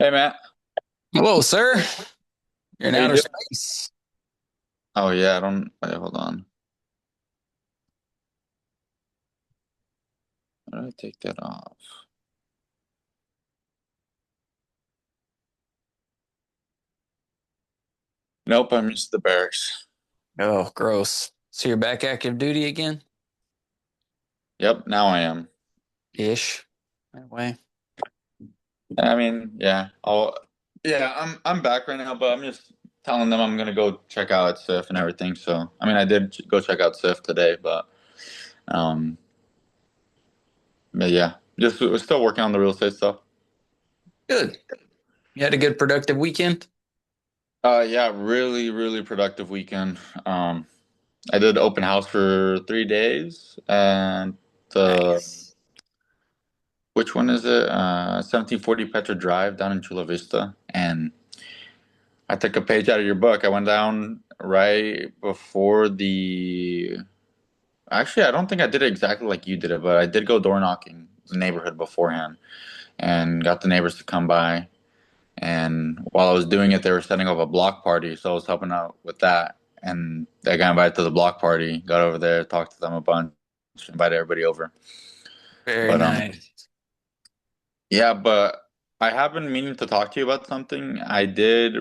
Hey Matt, Hello, sir. You're in how you outer doing? space. Oh yeah, I don't. Wait, hold on. How do I take that off? Nope, I missed the Bears. Oh, gross. So you're back active duty again? Yep, now I am. Ish. That way. I mean, yeah, I'm back right now, but I'm just telling them I'm gonna go check out SIF and everything. So I mean, I did go check out SIF today, um, but yeah, just we're still working on the real estate stuff. Good. You had a good productive weekend? Yeah, really, really productive weekend. I did open house for 3 days, and the Nice. which one is it? 1740 Petra Drive down in Chula Vista. And I took a page out of your book. I went down right before the. Actually, I don't think I did it exactly like you did it, but I did go door knocking the neighborhood beforehand and got the neighbors to come by. And while I was doing it, they were setting up a block party, so I was helping out with that. And I got invited to the block party. Got over there, talked to them a bunch, invited everybody over. Very But nice. yeah, but I have been meaning to talk to you about something. I did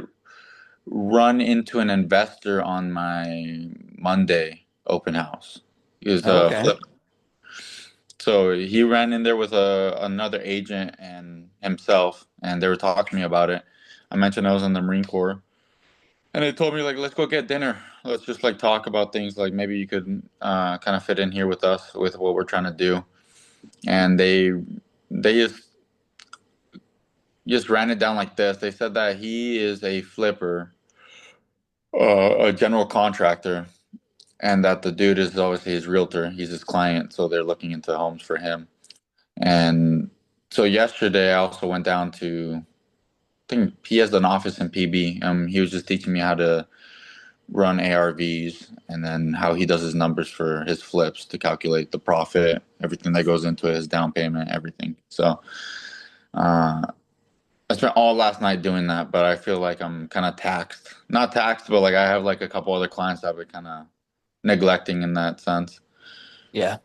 run into an investor on my Monday open house. He was a Okay. flip. So he ran in there with another agent and himself, and they were talking to me about it. I mentioned I was in the Marine Corps, and they told me like, let's go get dinner. Let's just like talk about things. Like maybe you could kind of fit in here with us with what we're trying to do. And they just ran it down like this. They said that he is a flipper, a general contractor, and that the dude is obviously his realtor. He's his client, so they're looking into homes for him. And so yesterday, I also went down to. I think he has an office in PB. He was just teaching me how to run ARVs and then how he does his numbers for his flips to calculate the profit, everything that goes into it, his down payment, everything. So uh, I spent all last night doing that, but I feel like I'm kind of taxed. Not taxed, but like I have like a couple other clients that I've been kind of neglecting in that sense. Yeah.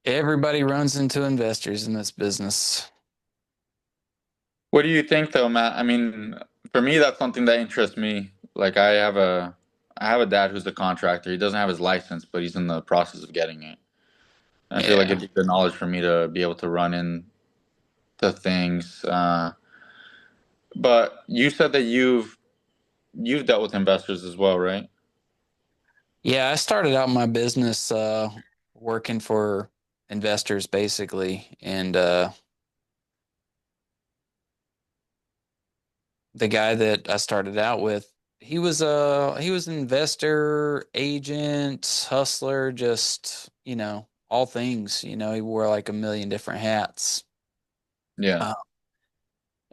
Everybody runs into investors in this business. What do you think though, Matt? I mean, for me, that's something that interests me. Like I have a dad who's a contractor. He doesn't have his license, but he's in the process of getting it. And I feel like Yeah. it'd be good knowledge for me to be able to run into things. But you said that you've dealt with investors as well, right? Yeah, I started out my business working for investors basically. And the guy that I started out with, he was an investor, agent, hustler, just, all things. He wore like a million different hats. Yeah. Uh,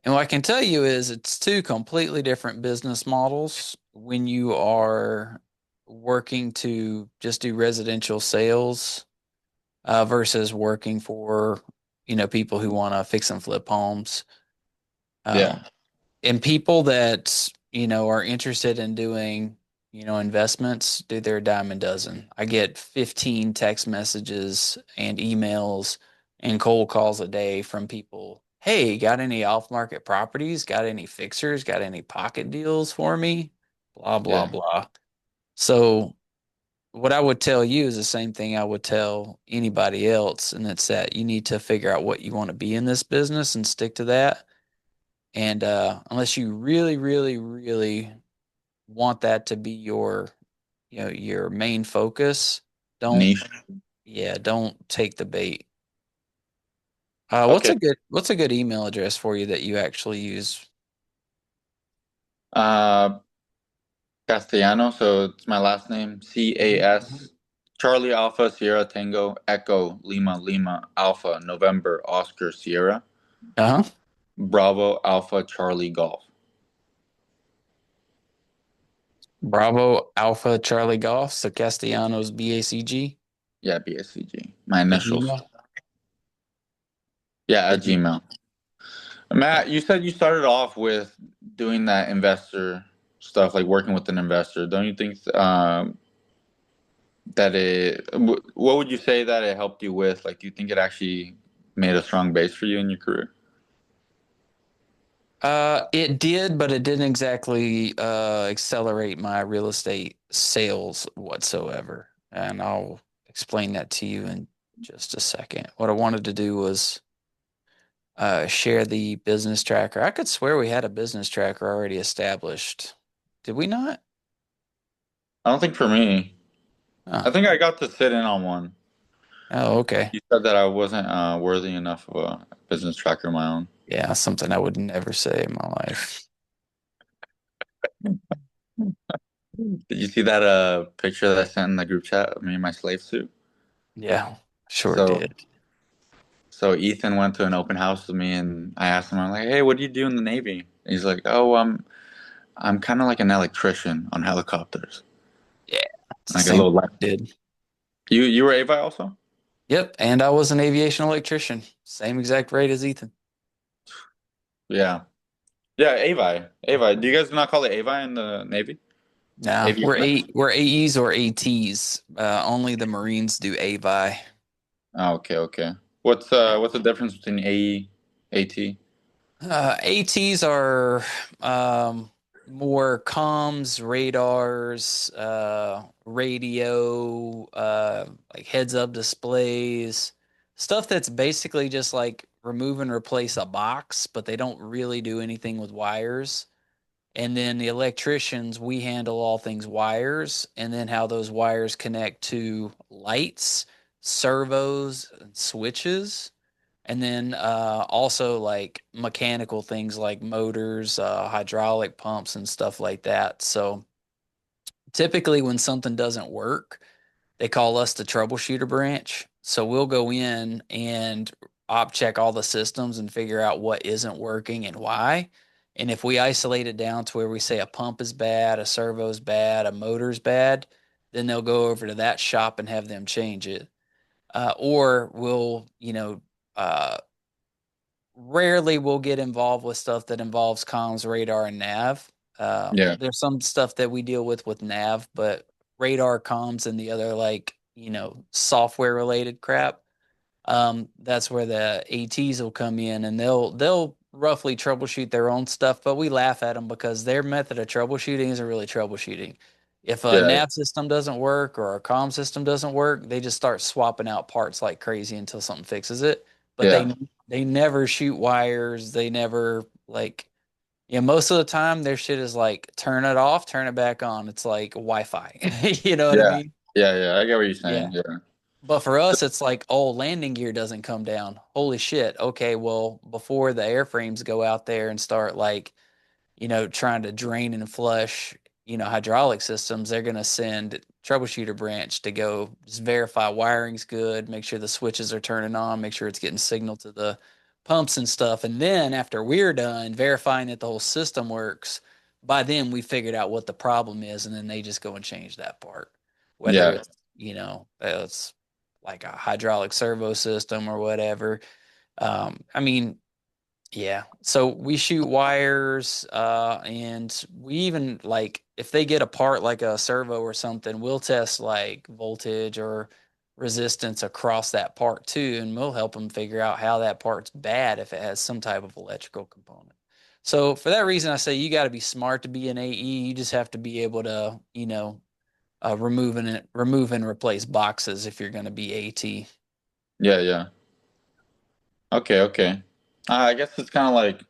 and what I can tell you is it's two completely different business models when you are working to just do residential sales versus working for, people who want to fix and flip homes. Yeah. Um, and people that are interested in doing investments do their dime a dozen. I get 15 text messages and emails and cold calls a day from people. Hey, got any off market properties? Got any fixers? Got any pocket deals for me? Blah blah Yeah. blah. So what I would tell you is the same thing I would tell anybody else, and it's that you need to figure out what you want to be in this business and stick to that. And unless you really, really, really want that to be your main focus, don't, Niche. yeah, don't take the bait. What's Okay. a good email address for you that you actually use? Uh, Castellanos. So it's my last name. CAS. Charlie Alpha Sierra Tango Echo Lima Lima Alpha November Oscar Sierra Uh-huh. Bravo Alpha Charlie Golf. Bravo Alpha Charlie Golf, so Castellanos BACG Yeah, BSCG. My at initials. Gmail. Yeah, at Did you? Gmail. Yeah. Matt, you said you started off with doing that investor stuff, like working with an investor. Don't you think that what would you say that it helped you with? Like, do you think it actually made a strong base for you in your career? It did, but it didn't exactly accelerate my real estate sales whatsoever. And I'll explain that to you in just a second. What I wanted to do was share the business tracker. I could swear we had a business tracker already established. Did we not? I don't think for me. I Oh, think I got to sit in on one. oh, okay. You said that I wasn't worthy enough of a business tracker of my own. Yeah, something I would never say in my life. Did you see that picture that I sent in the group chat of me in my slave suit? Yeah, sure So did. so Ethan went to an open house with me, and I asked him, I'm like, "Hey, what do you do in the Navy?" And he's like, "Oh, I'm kind of like an electrician on helicopters, Yeah, it's the like a same little thing light." I did. You were AVI also? Yep, and I was an aviation electrician. Same exact rate as Ethan. Yeah, yeah, AVI. Do you guys not call it AVI in the Navy? Nah, Aviation? we're AEs or ATs. Only the Marines do AVI. Oh, okay, okay. What's the difference between AE, AT? ATs are more comms, radars, radio, like heads up displays, stuff that's basically just like remove and replace a box, but they don't really do anything with wires. And then the electricians, we handle all things wires and then how those wires connect to lights, servos, and switches. And then also like mechanical things like motors, hydraulic pumps, and stuff like that. So typically, when something doesn't work, they call us the troubleshooter branch. So we'll go in and op check all the systems and figure out what isn't working and why. And if we isolate it down to where we say a pump is bad, a servo's bad, a motor's bad, then they'll go over to that shop and have them change it. Or we'll, uh, rarely we'll get involved with stuff that involves comms, radar, and nav. Yeah, There's some stuff that we deal with nav, but radar, comms, and the other like software related crap. That's where the ATs will come in, and they'll roughly troubleshoot their own stuff, but we laugh at them because their method of troubleshooting isn't really troubleshooting. If a yeah, nav system doesn't work or a comm system doesn't work, they just start swapping out parts like crazy until something fixes it. But yeah, they never shoot wires. They never like most of the time their shit is like turn it off, turn it back on. It's like Wi-Fi. You know what I yeah, mean? yeah. I get what you're Yeah. saying. Yeah, But for us, it's like, oh, landing gear doesn't come down. Holy shit. Okay, well, before the airframes go out there and start like trying to drain and flush, hydraulic systems, they're going to send troubleshooter branch to go just verify wiring's good, make sure the switches are turning on, make sure it's getting signal to the pumps and stuff. And then after we're done verifying that the whole system works, by then we figured out what the problem is, and then they just go and change that part. Whether yeah, it's like a hydraulic servo system or whatever. I mean, yeah. So we shoot wires, and we even like if they get a part like a servo or something, we'll test like voltage or resistance across that part too, and we'll help them figure out how that part's bad if it has some type of electrical component. So for that reason, I say you got to be smart to be an AE. You just have to be able to, remove and replace boxes if you're going to be AT. yeah, yeah. Okay, okay. I guess it's kind of like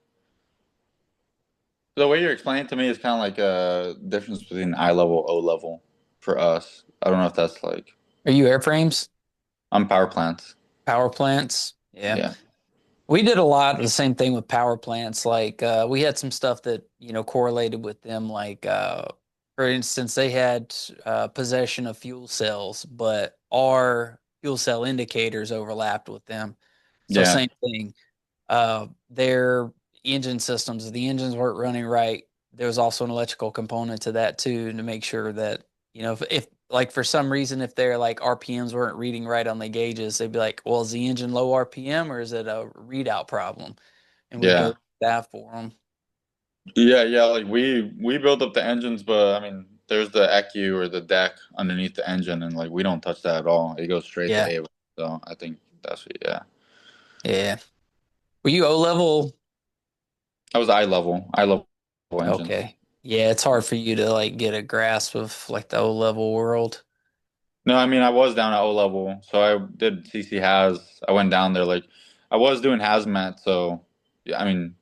the way you're explaining to me is kind of like a difference between I level, O level for us. I don't know if that's like Are you airframes? I'm power plants. Power plants? Yeah. Yeah, We did a lot of the same thing with power plants. Like we had some stuff that correlated with them. Like for instance, they had possession of fuel cells, but our fuel cell indicators overlapped with them. So yeah, same thing. Their engine systems, if the engines weren't running right, there was also an electrical component to that too, to make sure that if like for some reason, if their like RPMs weren't reading right on the gauges, they'd be like, well, is the engine low RPM or is it a readout problem? And we'd go Yeah. to that for them. Yeah, yeah, like we build up the engines, but I mean, there's the ECU or the deck underneath the engine, and like we don't touch that at all. It goes straight to Yeah. A. So I think that's what, yeah. Yeah. Were you O level? I was eye level engines. Okay. Yeah, it's hard for you to like get a grasp of like the O level world. No, I mean I was down at O level, so I did CC Has. I went down there like I was doing hazmat, so yeah, I mean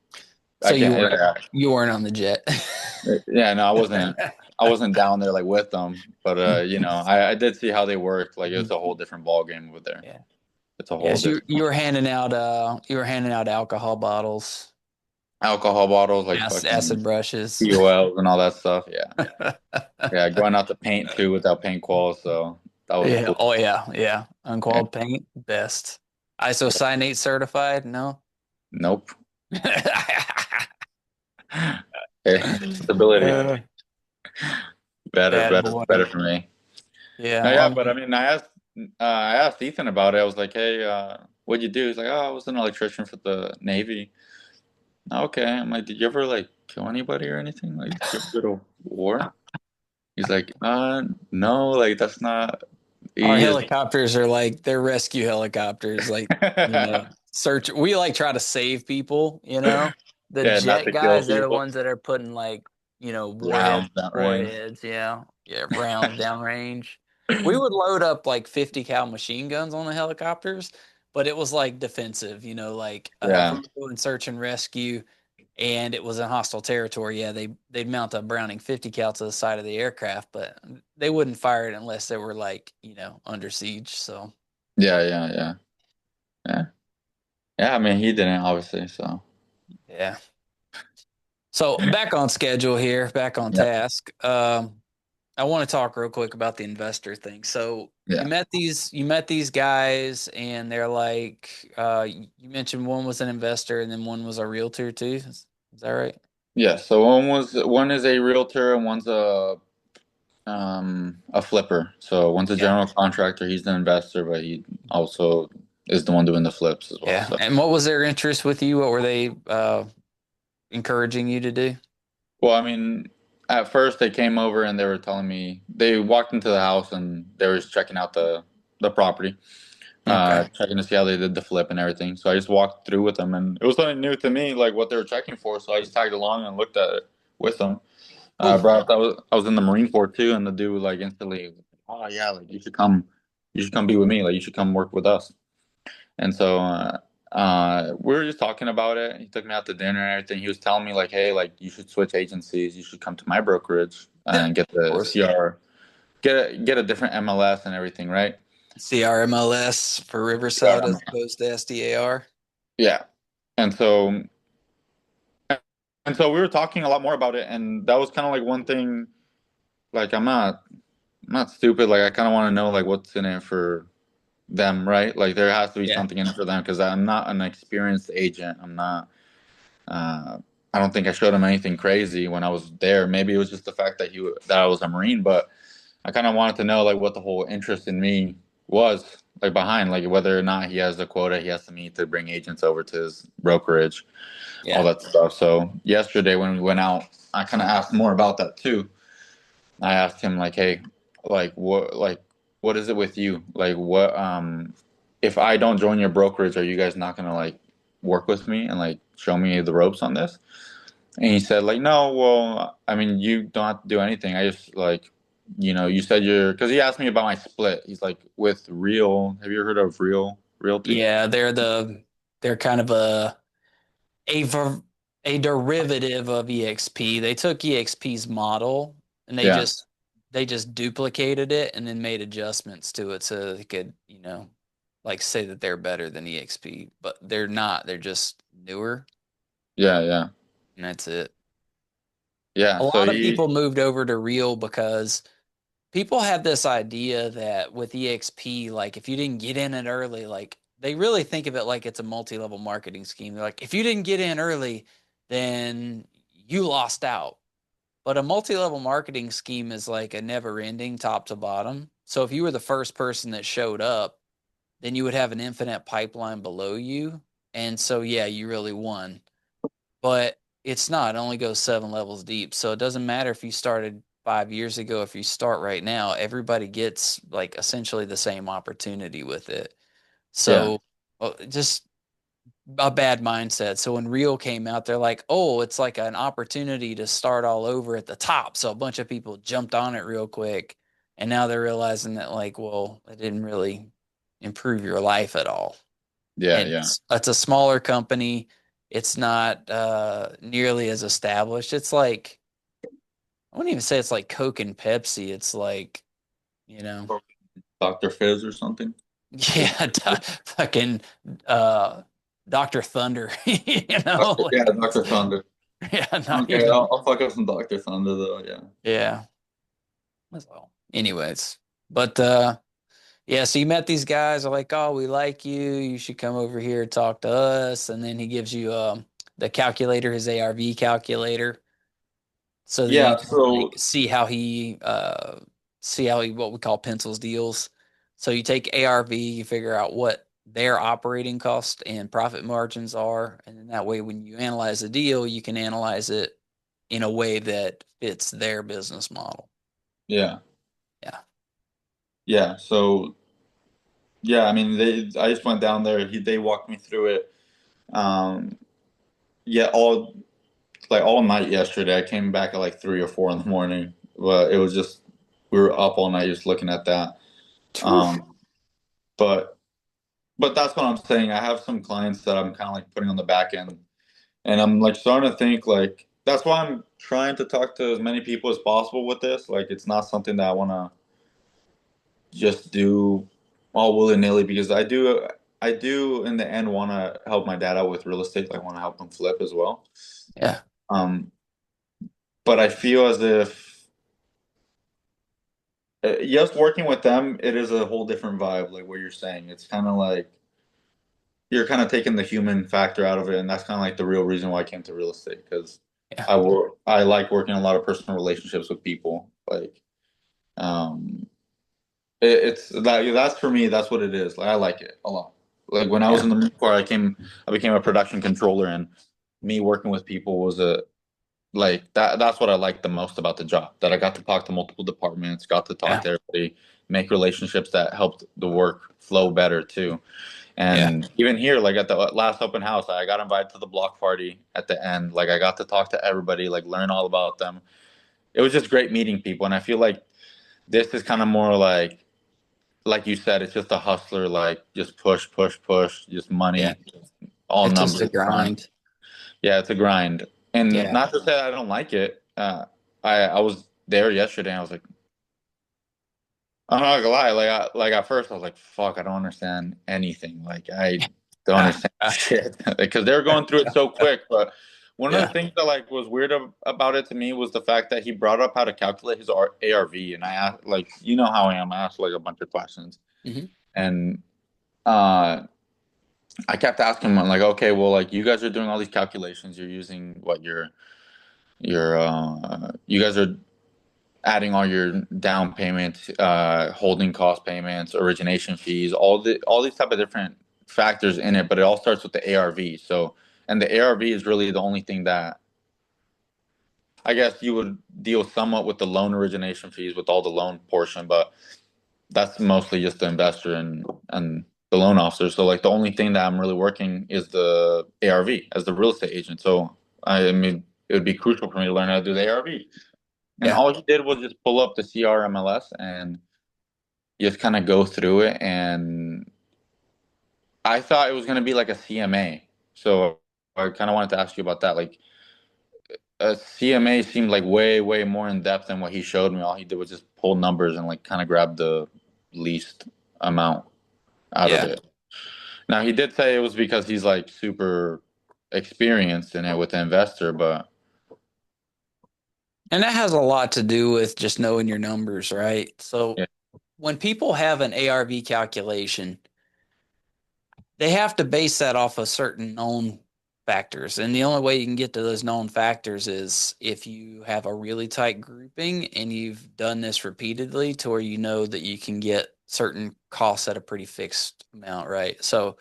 So I can't. Yeah, you weren't on the jet. yeah, no, I wasn't. I wasn't down there like with them, but you know, I did see how they worked. Like it was a whole different ball game over there. Yeah. It's a whole Yes, different you were handing out alcohol bottles, alcohol bottles, like acid fucking brushes. POLs and all that stuff. Yeah, yeah, going out to paint too without paint quals, so that was Yeah. cool. Oh yeah. Yeah. Yeah. Unqualified paint, best. Isocyanate certified? No. Nope. Hey, stability, Uh, better, bad better, better boy. for me. Yeah. No, yeah, but I Only mean, I asked Ethan about it. I was like, hey, what'd you do? He's like, oh, I was an electrician for the Navy. Okay. I'm like, did you ever like kill anybody or anything? Like, did you ever go to war? He's like, no, like that's not. our He is. helicopters are like they're rescue helicopters. Like, search. We like try to save people. The Yeah, not jet to kill guys, they're the people. ones that are putting like, Rounds that range. warheads. Yeah, yeah, rounds downrange. We would load up like 50 cal machine guns on the helicopters, but it was like defensive. Like if we Yeah, were doing search and rescue and it was in hostile territory, yeah, they'd mount a Browning 50 cal to the side of the aircraft, but they wouldn't fire it unless they were like, under siege. So yeah, yeah, yeah, yeah, yeah. I mean, he didn't obviously, so yeah. So back on schedule here, back on yeah, task. I want to talk real quick about the investor thing. So yeah, you met these guys, and they're like, you mentioned one was an investor, and then one was a realtor too. Is that right? yeah. So one is a realtor and one's a flipper. So one's a Yeah. general contractor. He's the investor, but he also is the one doing the flips as well. Yeah. So. And what was their interest with you? What were they encouraging you to do? Well, I mean, at first they came over and they were telling me they walked into the house and they were just checking out the property, Okay. checking to see how they did the flip and everything. So I just walked through with them, and it was something new to me, like what they were checking for. So I just tagged along and looked at it with them. Cool. Brought up that I was in the Marine Corps too, and the dude like instantly, oh yeah, like you should come be with me, like you should come work with us. And so we were just talking about it. He took me out to dinner and everything. He was telling me like, hey, like you should switch agencies. You should come to my brokerage and get Of the course. CR, get a different MLS and everything, right? CRMLS for Riverside CRM. as opposed to SDAR. Yeah. And so we were talking a lot more about it, and that was kind of like one thing. Like I'm not stupid. Like I kind of want to know like what's in it for them, right? Like there has to be Yeah. something in it for them because I'm not an experienced agent. I'm not. Uh, I don't think I showed him anything crazy when I was there. Maybe it was just the fact that that I was a Marine, but I kind of wanted to know like what the whole interest in me was like behind like whether or not he has the quota he has to meet to bring agents over to his brokerage, all Yeah. that stuff. So yesterday when we went out, I kind of asked more about that too. I asked him like, hey, like what is it with you? Like what if I don't join your brokerage, are you guys not gonna like work with me and like show me the ropes on this? And he said like, no, well, I mean, you don't have to do anything. I just like, you said because he asked me about my split. He's like with Real. Have you heard of Real Realty? Yeah, they're kind of a ver- a derivative of EXP. They took EXP's model and Yeah, they just duplicated it and then made adjustments to it so they could, like say that they're better than EXP, but they're not. They're just newer, yeah, yeah, and that's it. yeah. A So lot of he, people moved over to Real because people have this idea that with EXP, like if you didn't get in it early, like they really think of it like it's a multi-level marketing scheme. They're like, if you didn't get in early, then you lost out. But a multi-level marketing scheme is like a never-ending top to bottom. So if you were the first person that showed up, then you would have an infinite pipeline below you. And so, yeah, you really won. But it's not. It only goes 7 levels deep. So it doesn't matter if you started 5 years ago. If you start right now, everybody gets like essentially the same opportunity with it. Yeah. So just a bad mindset. So when Real came out, they're like, oh, it's like an opportunity to start all over at the top. So a bunch of people jumped on it real quick. And now they're realizing that, like, well, it didn't really improve your life at all. Yeah. And Yeah. it's a smaller company. It's not nearly as established. It's like, I wouldn't even say it's like Coke and Pepsi. It's like, you know, Dr. Fizz or something. yeah, fucking uh, Dr. Thunder, Yeah, like, Dr. Thunder. yeah, not Okay, even, I'll fuck up some Dr. Thunder though. Yeah. yeah. That's all. Anyways, but yeah, so you met these guys are like, oh, we like you. You should come over here and talk to us. And then he gives you the calculator, his ARV calculator, so that you Yeah. can like So see how he what we call pencils deals. So you take ARV, you figure out what their operating cost and profit margins are, and then that way when you analyze the deal, you can analyze it in a way that fits their business model. yeah. Yeah. Yeah. So yeah, I mean, I just went down there. They walked me through it. Um, yeah, all night yesterday. I came back at like 3 or 4 in the morning. But it was just we were up all night just looking at that. Phew. Um, but that's what I'm saying. I have some clients that I'm kind of like putting on the back end, and I'm like starting to think like that's why I'm trying to talk to as many people as possible with this. Like, it's not something that I want to just do all willy-nilly because I do in the end want to help my dad out with real estate. I want to help him flip as well. Yeah. Um, but I feel as if just working with them, it is a whole different vibe. Like what you're saying, it's kind of like you're kind of taking the human factor out of it, and that's kind of like the real reason why I came to real estate because Yeah. I like working a lot of personal relationships with people. Like, um, it's that's for me. That's what it is. Like I like it a lot. Like when I was Yeah. in the Marine Corps, I became a production controller, and me working with people was a like that. That's what I liked the most about the job. That I got to talk to multiple departments, got to talk Yeah. to everybody, make relationships that helped the work flow better too. Yeah. And even here, like at the last open house, I got invited to the block party at the end. Like I got to talk to everybody, like learn all about them. It was just great meeting people, and I feel like this is kind of more like you said, it's just a hustler, like just push, push, push, just Yeah. money, all It's just a numbers. grind. Yeah, it's a grind. And Yeah. not to say I don't like it. I was there yesterday and I was like, I'm not gonna lie, like at first I was like, fuck, I don't understand anything. Like I don't Ah, understand ah, shit. Because they're going through it so quick. But one of the yeah. things that like was weird about it to me was the fact that he brought up how to calculate his ARV, and I asked, like, you know how I am, I asked like a bunch of questions. Hmm. And uh I kept asking him, I'm like, okay, well, like you guys are doing all these calculations. You're using what you guys are adding all your down payments, holding cost payments, origination fees, all these type of different factors in it. But it all starts with the ARV. So, and the ARV is really the only thing that I guess you would deal somewhat with the loan origination fees with all the loan portion, but that's mostly just the investor and the loan officer. So like the only thing that I'm really working is the ARV as the real estate agent. So I mean it would be crucial for me to learn how to do the ARV. And Yeah. all he did was just pull up the CRMLS and just kind of go through it. And I thought it was going to be like a CMA. So I kind of wanted to ask you about that. Like a CMA seemed like way, way more in depth than what he showed me. All he did was just pull numbers and like kind of grab the least amount out of Yeah. it. Now he did say it was because he's like super experienced in it with the investor, but And that has a lot to do with just knowing your numbers, right? So yeah, when people have an ARV calculation, they have to base that off a certain known factors. And the only way you can get to those known factors is if you have a really tight grouping and you've done this repeatedly to where you know that you can get certain costs at a pretty fixed amount, right? So,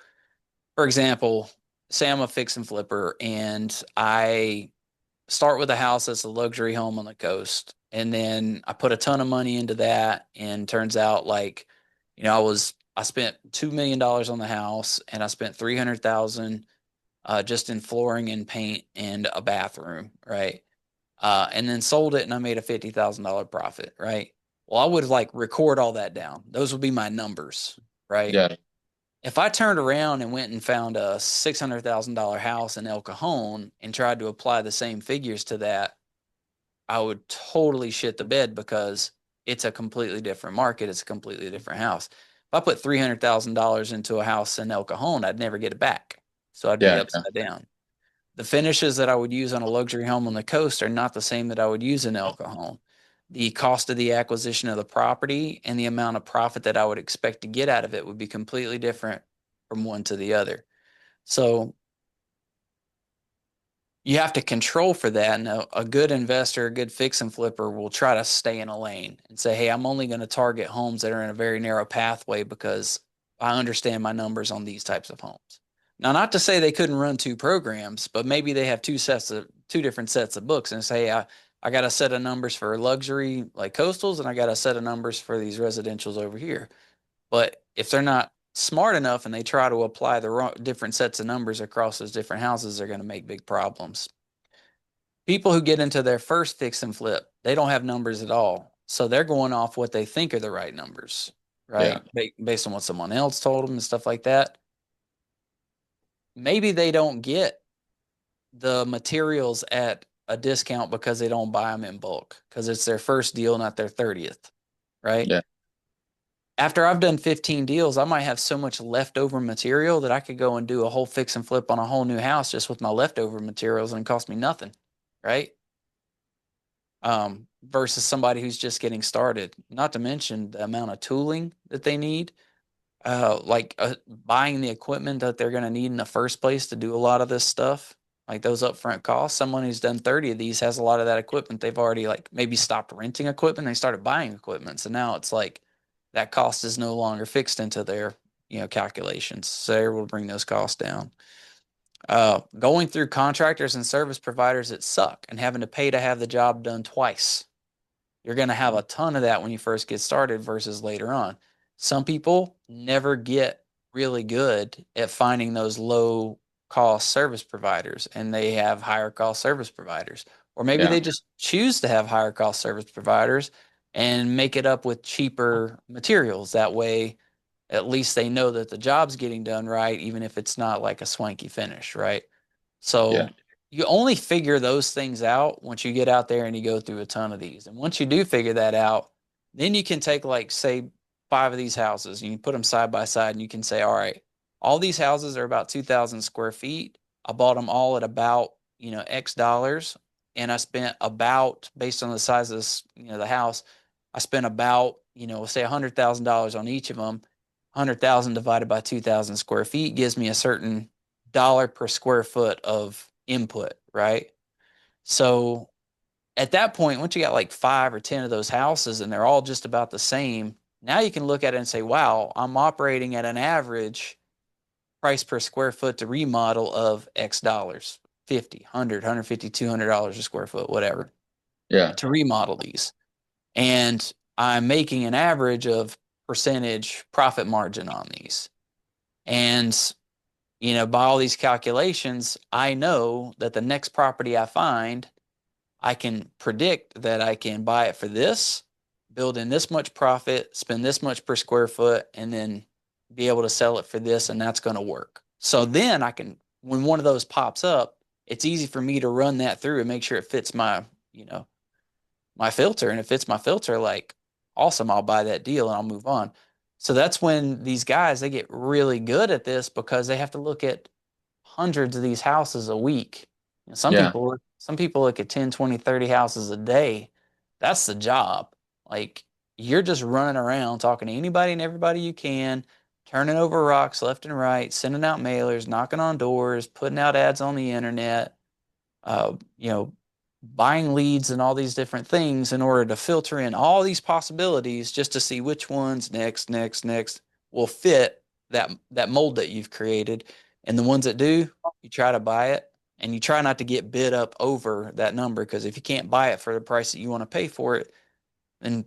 for example, say I'm a fix and flipper and I start with a house that's a luxury home on the coast. And then I put a ton of money into that. And turns out like, I spent $2 million on the house and I spent 300,000 just in flooring and paint and a bathroom, right? And then sold it and I made a $50,000 profit, right? Well, I would like record all that down. Those would be my numbers, right? Yeah. If I turned around and went and found a $600,000 house in El Cajon and tried to apply the same figures to that, I would totally shit the bed because it's a completely different market. It's a completely different house. If I put $300,000 into a house in El Cajon, I'd never get it back. So I'd be Yeah. Yeah. upside down. The finishes that I would use on a luxury home on the coast are not the same that I would use in El Cajon. The cost of the acquisition of the property and the amount of profit that I would expect to get out of it would be completely different from one to the other. So you have to control for that. And a good investor, a good fix and flipper will try to stay in a lane and say, hey, I'm only going to target homes that are in a very narrow pathway because I understand my numbers on these types of homes. Now, not to say they couldn't run two programs, but maybe they have two different sets of books and say, hey, I got a set of numbers for luxury like coastals and I got a set of numbers for these residentials over here. But if they're not smart enough and they try to apply the wrong, different sets of numbers across those different houses, they're going to make big problems. People who get into their first fix and flip, they don't have numbers at all. So they're going off what they think are the right numbers, Yeah. right? Based on what someone else told them and stuff like that. Maybe they don't get the materials at a discount because they don't buy them in bulk because it's their first deal, not their 30th, right? Yeah. After I've done 15 deals, I might have so much leftover material that I could go and do a whole fix and flip on a whole new house just with my leftover materials and it cost me nothing, right? Versus somebody who's just getting started. Not to mention the amount of tooling that they need, buying the equipment that they're going to need in the first place to do a lot of this stuff, like those upfront costs. Someone who's done 30 of these has a lot of that equipment. They've already like maybe stopped renting equipment. They started buying equipment. So now it's like that cost is no longer fixed into their, calculations. So they're able to bring those costs down. Going through contractors and service providers that suck and having to pay to have the job done twice. You're going to have a ton of that when you first get started versus later on. Some people never get really good at finding those low cost service providers and they have higher cost service providers. Or maybe Yeah. they just choose to have higher cost service providers and make it up with cheaper materials. That way, at least they know that the job's getting done right, even if it's not like a swanky finish, right? Yeah. So you only figure those things out once you get out there and you go through a ton of these. And once you do figure that out, then you can take like say 5 of these houses and you put them side by side and you can say, all right, all these houses are about 2,000 square feet. I bought them all at about, X dollars. And I spent about, based on the size of this, the house, I spent about, say $100,000 on each of them. 100,000 divided by 2,000 square feet gives me a certain dollar per square foot of input, right? So at that point, once you got like 5 or 10 of those houses and they're all just about the same, now you can look at it and say, wow, I'm operating at an average price per square foot to remodel of X dollars, 50, 100, 150, $200 a square foot, whatever, Yeah. to remodel these. And I'm making an average of percentage profit margin on these. And by all these calculations, I know that the next property I find, I can predict that I can buy it for this, build in this much profit, spend this much per square foot, and then be able to sell it for this, and that's going to work. So then I can, when one of those pops up, it's easy for me to run that through and make sure it fits my filter. And if it's my filter, like awesome, I'll buy that deal and I'll move on. So that's when these guys they get really good at this because they have to look at hundreds of these houses a week. Yeah. Some people look at 10, 20, 30 houses a day. That's the job. Like you're just running around talking to anybody and everybody you can, turning over rocks left and right, sending out mailers, knocking on doors, putting out ads on the internet, you know, buying leads and all these different things in order to filter in all these possibilities just to see which ones next will fit that mold that you've created. And the ones that do, you try to buy it and you try not to get bid up over that number, because if you can't buy it for the price that you want to pay for it, then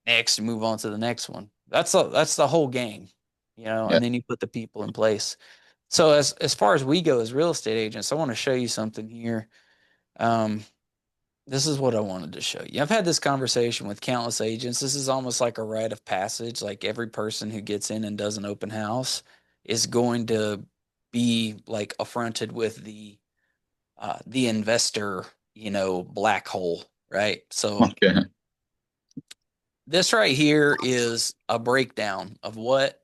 next move on to the next one. That's the whole game, you know, Yeah. and then you put the people in place. So as far as we go as real estate agents, I want to show you something here. Um, this is what I wanted to show you. I've had this conversation with countless agents. This is almost like a rite of passage. Like every person who gets in and does an open house is going to be like affronted with the investor, you know, black hole, right? So Okay. this right here is a breakdown of what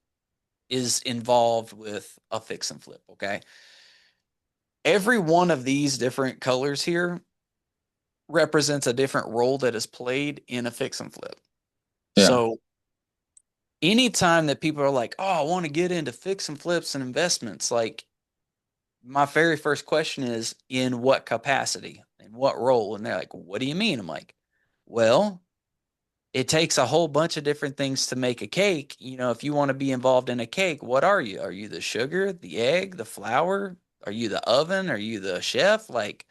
is involved with a fix and flip, okay? Every one of these different colors here represents a different role that is played in a fix and flip. Yeah. So anytime that people are like, "Oh, I want to get into fix and flips and investments," like my very first question is, "In what capacity? In what role?" And they're like, "What do you mean?" I'm like, "Well, it takes a whole bunch of different things to make a cake. You know, if you want to be involved in a cake, what are you? Are you the sugar, the egg, the flour? Are you the oven? Are you the chef? Like,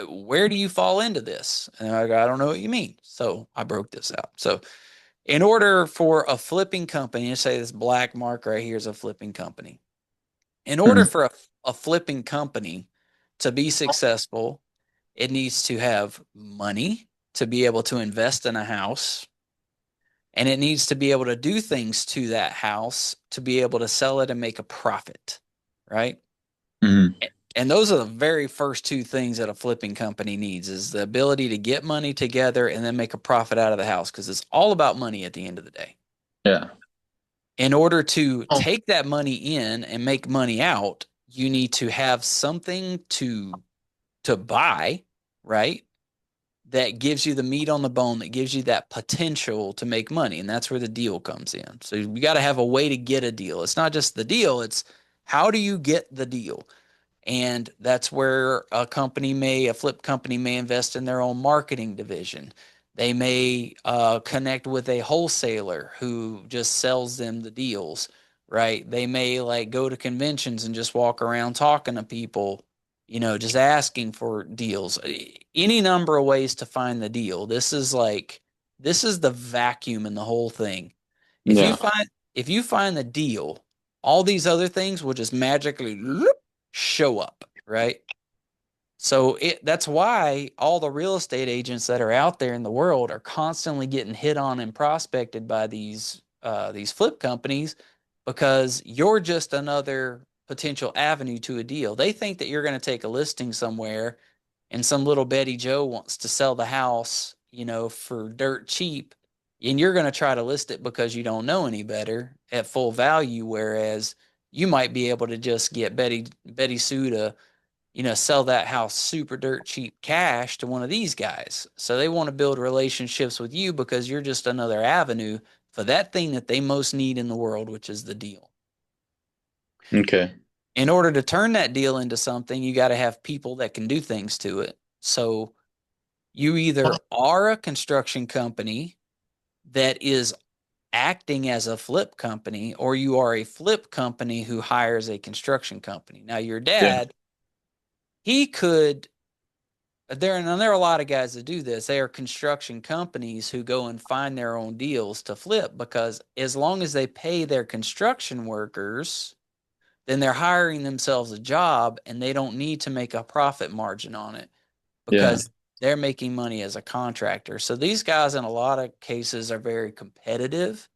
where do you fall into this?" And I go, "I don't know what you mean." So I broke this out. So in order for a flipping company, let's say this black mark right here is a flipping company. In order Mhm. for a flipping company to be successful, it needs to have money to be able to invest in a house, and it needs to be able to do things to that house to be able to sell it and make a profit, right? Mhm. And those are the very first two things that a flipping company needs, is the ability to get money together and then make a profit out of the house, because it's all about money at the end of the day. Yeah. In order to take that money in and make money out, you need to have something to buy, right? That gives you the meat on the bone, that gives you that potential to make money. And that's where the deal comes in. So you got to have a way to get a deal. It's not just the deal, it's how do you get the deal? And that's where a flip company may invest in their own marketing division. They may connect with a wholesaler who just sells them the deals, right? They may like go to conventions and just walk around talking to people, you know, just asking for deals. Any number of ways to find the deal. This is the vacuum in the whole thing. If you Yeah. find if you find the deal, all these other things will just magically show up, right? So that's why all the real estate agents that are out there in the world are constantly getting hit on and prospected by these flip companies, because you're just another potential avenue to a deal. They think that you're going to take a listing somewhere and some little Betty Joe wants to sell the house, you know, for dirt cheap, and you're going to try to list it because you don't know any better at full value, whereas you might be able to just get Betty Sue to, you know, sell that house super dirt cheap cash to one of these guys. So they want to build relationships with you because you're just another avenue for that thing that they most need in the world, which is the deal. Okay. In order to turn that deal into something, you got to have people that can do things to it. So you either are a construction company that is acting as a flip company, or you are a flip company who hires a construction company. Now, your Yeah. dad, he could there are a lot of guys that do this. They are construction companies who go and find their own deals to flip, because as long as they pay their construction workers, then they're hiring themselves a job and they don't need to make a profit margin on it, Yeah. because they're making money as a contractor. So these guys in a lot of cases are very competitive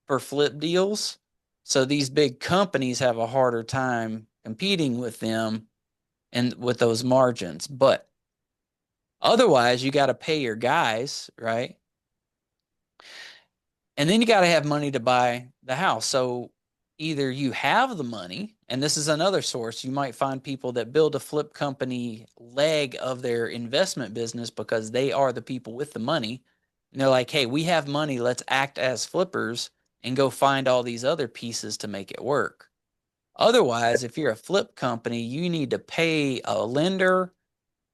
for flip deals. So these big companies have a harder time competing with them and with those margins. But otherwise, you got to pay your guys, right? And then you got to have money to buy the house. So either you have the money, and this is another source. You might find people that build a flip company leg of their investment business because they are the people with the money. And they're like, hey, we have money. Let's act as flippers and go find all these other pieces to make it work. Otherwise, if you're a flip company, you need to pay a lender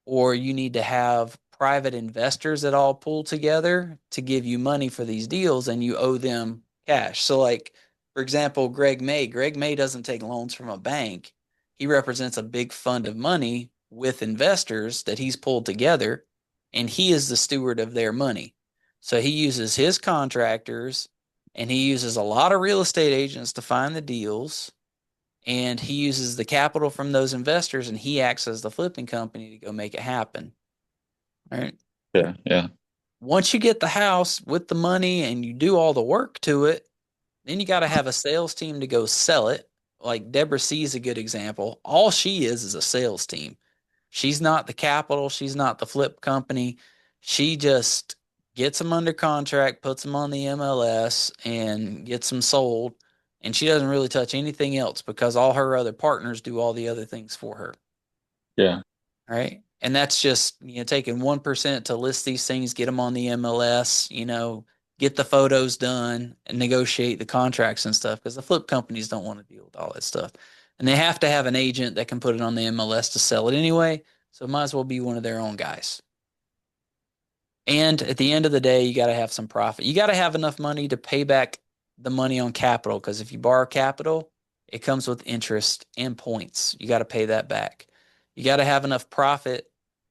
or you need to have private investors that all pull together to give you money for these deals and you owe them cash. So, like, for example, Greg May doesn't take loans from a bank. He represents a big fund of money with investors that he's pulled together, and he is the steward of their money. So he uses his contractors and he uses a lot of real estate agents to find the deals, and he uses the capital from those investors and he acts as the flipping company to go make it happen. All right. Yeah, yeah, Once you get the house with the money and you do all the work to it, then you got to have a sales team to go sell it. Like Deborah C is a good example. All she is a sales team. She's not the capital, she's not the flip company. She just gets them under contract, puts them on the MLS, and gets them sold. And she doesn't really touch anything else because all her other partners do all the other things for her. yeah, Right. And that's just, taking 1% to list these things, get them on the MLS, get the photos done and negotiate the contracts and stuff because the flip companies don't want to deal with all that stuff. And they have to have an agent that can put it on the MLS to sell it anyway. So it might as well be one of their own guys. And at the end of the day, you got to have some profit. You got to have enough money to pay back the money on capital because if you borrow capital, it comes with interest and points. You got to pay that back. You got to have enough profit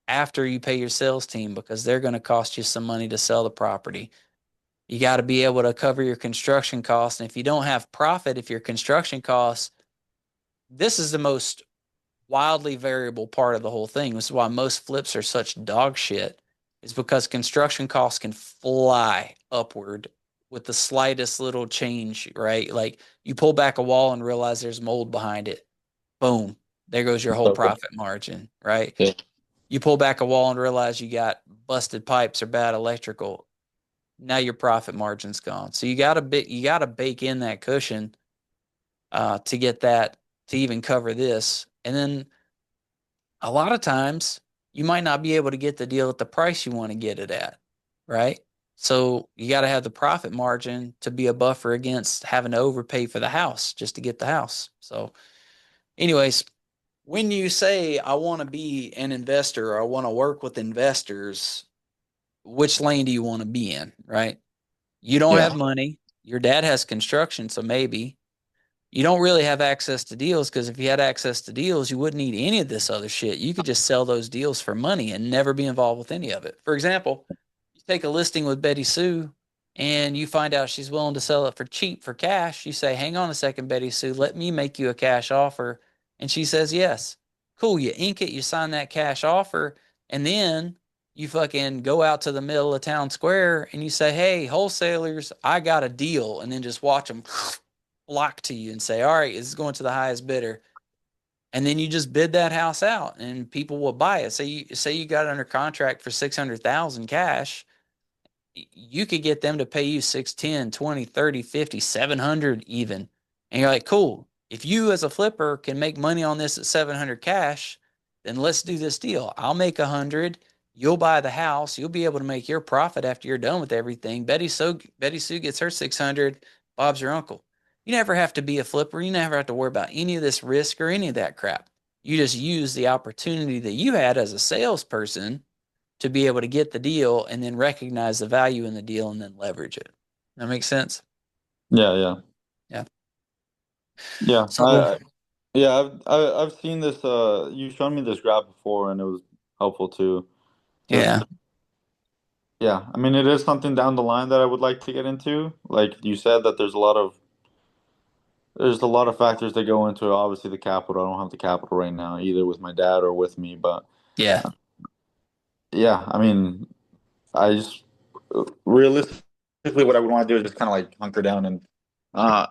after you pay your sales team because they're going to cost you some money to sell the property. You got to be able to cover your construction costs. And if you don't have profit, if your construction costs, this is the most wildly variable part of the whole thing. This is why most flips are such dog shit, is because construction costs can fly upward with the slightest little change, right? Like you pull back a wall and realize there's mold behind it. Boom. There goes your whole okay, profit margin, right? yeah, You pull back a wall and realize you got busted pipes or bad electrical. Now your profit margin's gone. So you gotta bake in that cushion to get that to even cover this. And then a lot of times you might not be able to get the deal at the price you want to get it at, right? So you got to have the profit margin to be a buffer against having to overpay for the house just to get the house. So, anyways, when you say I want to be an investor or I want to work with investors, which lane do you want to be in, right? You don't have yeah, money. Your dad has construction, so maybe you don't really have access to deals because if you had access to deals, you wouldn't need any of this other shit. You could just sell those deals for money and never be involved with any of it. For example, you take a listing with Betty Sue and you find out she's willing to sell it for cheap for cash. You say, hang on a second, Betty Sue, let me make you a cash offer. And she says, yes. Cool. You ink it, you sign that cash offer, and then you fucking go out to the middle of town square and you say, hey, wholesalers, I got a deal. And then just watch them flock to you and say, all right, it's going to the highest bidder. And then you just bid that house out and people will buy it. Say you got it under contract for 600,000 cash, you could get them to pay you 6, 10, 20, 30, 50, 700 even. And you're like, cool. If you as a flipper can make money on this at 700 cash, then let's do this deal. I'll make 100. You'll buy the house. You'll be able to make your profit after you're done with everything. Betty Sue gets her 600. Bob's your uncle. You never have to be a flipper. You never have to worry about any of this risk or any of that crap. You just use the opportunity that you had as a salesperson to be able to get the deal and then recognize the value in the deal and then leverage it. That makes sense? yeah, yeah, Yeah. yeah. So, Yeah, I've seen this. You showed me this graph before, and it was helpful too. Just yeah. yeah, I mean, it is something down the line that I would like to get into. Like you said, that there's a lot of factors that go into it. Obviously, the capital. I don't have the capital right now, either with my dad or with me. But Yeah. yeah, I mean, I just realistically, what I would want to do is just kind of like hunker down and uh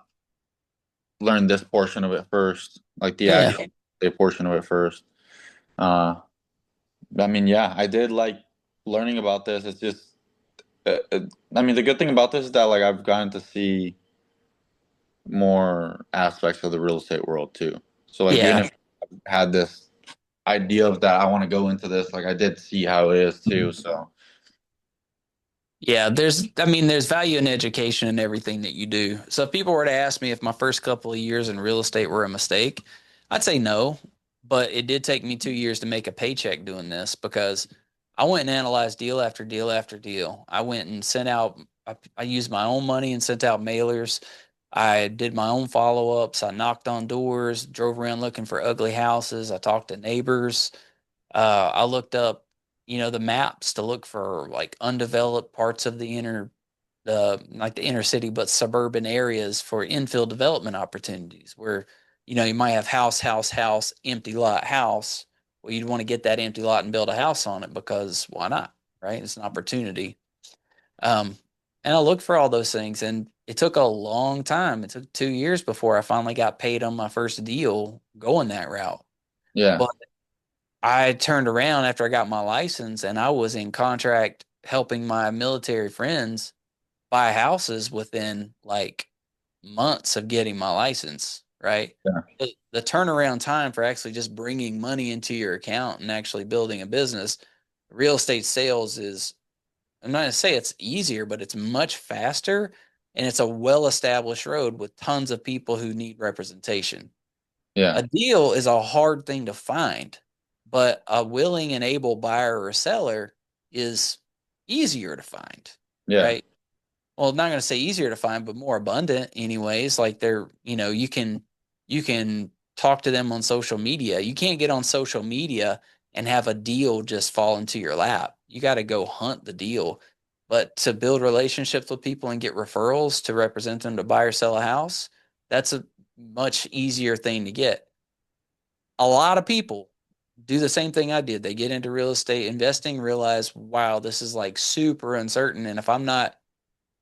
learn this portion of it first, like the Yeah. actual portion of it first. Uh, I mean, yeah, I did like learning about this. It's just, I mean, the good thing about this is that like I've gotten to see more aspects of the real estate world too. So like even Yeah. if I had this idea of that I want to go into this, like I did see how it is too. So Yeah, there's value in education and everything that you do. So if people were to ask me if my first couple of years in real estate were a mistake, I'd say no. But it did take me 2 years to make a paycheck doing this because I went and analyzed deal after deal after deal. I went and sent out, I used my own money and sent out mailers. I did my own follow-ups. I knocked on doors, drove around looking for ugly houses. I talked to neighbors. I looked up, the maps to look for like undeveloped parts of like the inner city, but suburban areas for infill development opportunities where, you might have house, house, house, empty lot, house. Well, you'd want to get that empty lot and build a house on it because why not? Right? It's an opportunity. Um, and I looked for all those things, and it took a long time. It took 2 years before I finally got paid on my first deal going that route. Yeah, But I turned around after I got my license and I was in contract helping my military friends buy houses within like months of getting my license, right? yeah, The turnaround time for actually just bringing money into your account and actually building a business, real estate sales is, I'm not going to say it's easier, but it's much faster and it's a well established road with tons of people who need representation. yeah, A deal is a hard thing to find, but a willing and able buyer or seller is easier to find, yeah, right? Well, I'm not going to say easier to find, but more abundant anyways. Like you can talk to them on social media. You can't get on social media and have a deal just fall into your lap. You got to go hunt the deal. But to build relationships with people and get referrals to represent them to buy or sell a house, that's a much easier thing to get. A lot of people do the same thing I did. They get into real estate investing, realize, wow, this is like super uncertain. And if I'm not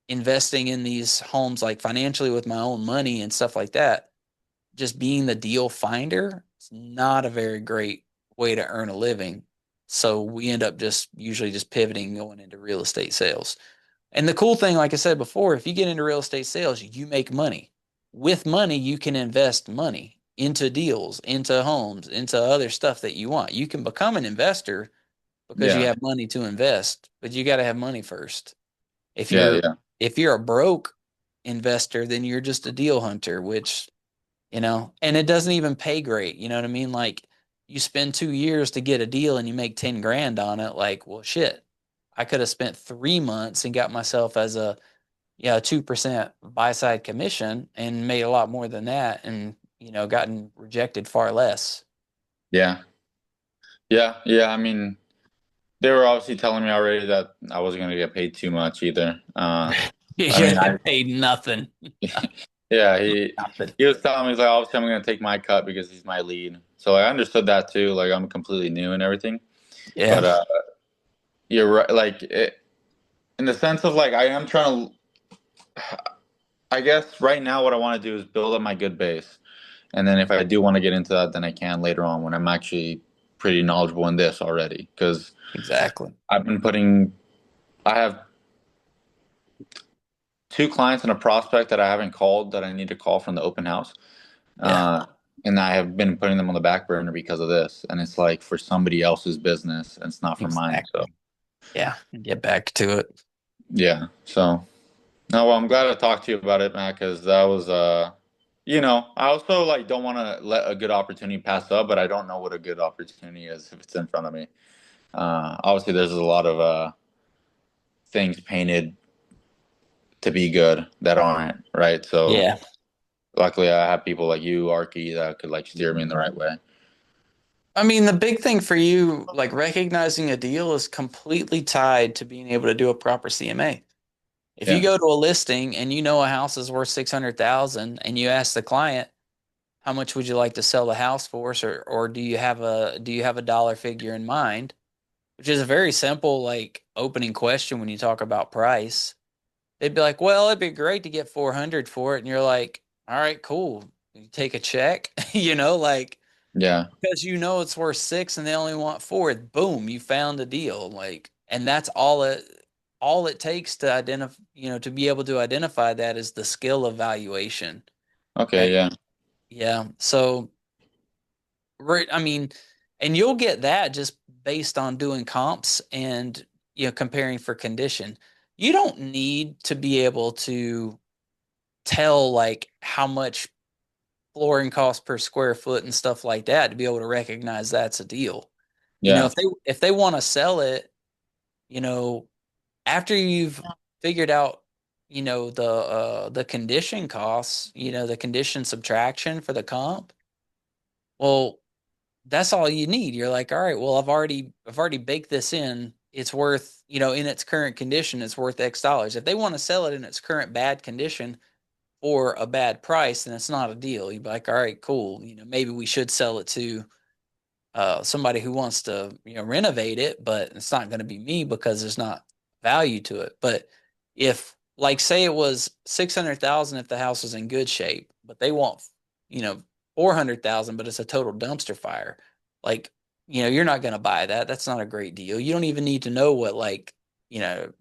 investing in these homes like financially with my own money and stuff like that, just being the deal finder is not a very great way to earn a living. So we end up just usually just pivoting going into real estate sales. And the cool thing, like I said before, if you get into real estate sales, you make money. With money, you can invest money into deals, into homes, into other stuff that you want. You can become an investor because you yeah, have money to invest, but you got to have money first. If yeah, you're yeah, if you're a broke investor, then you're just a deal hunter, which, and it doesn't even pay great. You know what I mean? Like you spend 2 years to get a deal and you make 10 grand on it. Like, well, shit, I could have spent 3 months and got myself as a, yeah, 2% buy side commission and made a lot more than that and, gotten rejected far less. yeah, yeah, yeah. I mean, they were obviously telling me already that I wasn't going to get paid too much either. You I mean, get paid nothing. yeah, Nothing. he was telling me he's like, obviously, I'm going to take my cut because he's my lead. So I understood that too. Like, I'm completely new and everything. Yeah. But you're right. Like, in the sense of like, I am trying to. I guess right now, what I want to do is build up my good base, and then if I do want to get into that, then I can later on when I'm actually pretty knowledgeable in this already. Because Exactly. I've been putting. I have two clients and a prospect that I haven't called that I need to call from the open house. Yeah. Uh, and I have been putting them on the back burner because of this. And it's like for somebody else's business, and it's not for mine. So Exactly. Yeah. Get back to it. yeah. So no, well, I'm glad I talked to you about it, Matt, because that was I also like don't want to let a good opportunity pass up, but I don't know what a good opportunity is if it's in front of me. Obviously, there's a lot of things painted to be good that aren't, right? So Yeah. luckily, I have people like you, Arky, that could like steer me in the right way. I mean, the big thing for you, like recognizing a deal, is completely tied to being able to do a proper CMA. If you Yeah, go to a listing and you know a house is worth 600,000 and you ask the client, how much would you like to sell the house for, or do you have a dollar figure in mind? Which is a very simple like opening question when you talk about price. They'd be like, "Well, it'd be great to get 400 for it." And you're like, "All right, cool. You take a check." Like yeah. because it's worth six and they only want four. Boom, you found a deal. Like, and that's all it takes to identify, to be able to identify that is the skill of valuation, Okay, right? yeah, Yeah. So, right, I mean, and you'll get that just based on doing comps and comparing for condition. you don't need to be able to tell like how much flooring costs per square foot and stuff like that to be able to recognize that's a deal. You know, Yeah, if they want to sell it, you know, after you've figured out, the condition costs, the condition subtraction for the comp, well, that's all you need. You're like, all right, well, I've already baked this in. It's worth, in its current condition, it's worth X dollars. If they want to sell it in its current bad condition for a bad price, then it's not a deal. You'd be like, all right, cool. Maybe we should sell it to somebody who wants to renovate it, but it's not going to be me because there's not value to it. But if like say it was 600,000 if the house was in good shape, but they want 400,000, but it's a total dumpster fire. Like you're not going to buy that. That's not a great deal. You don't even need to know what you know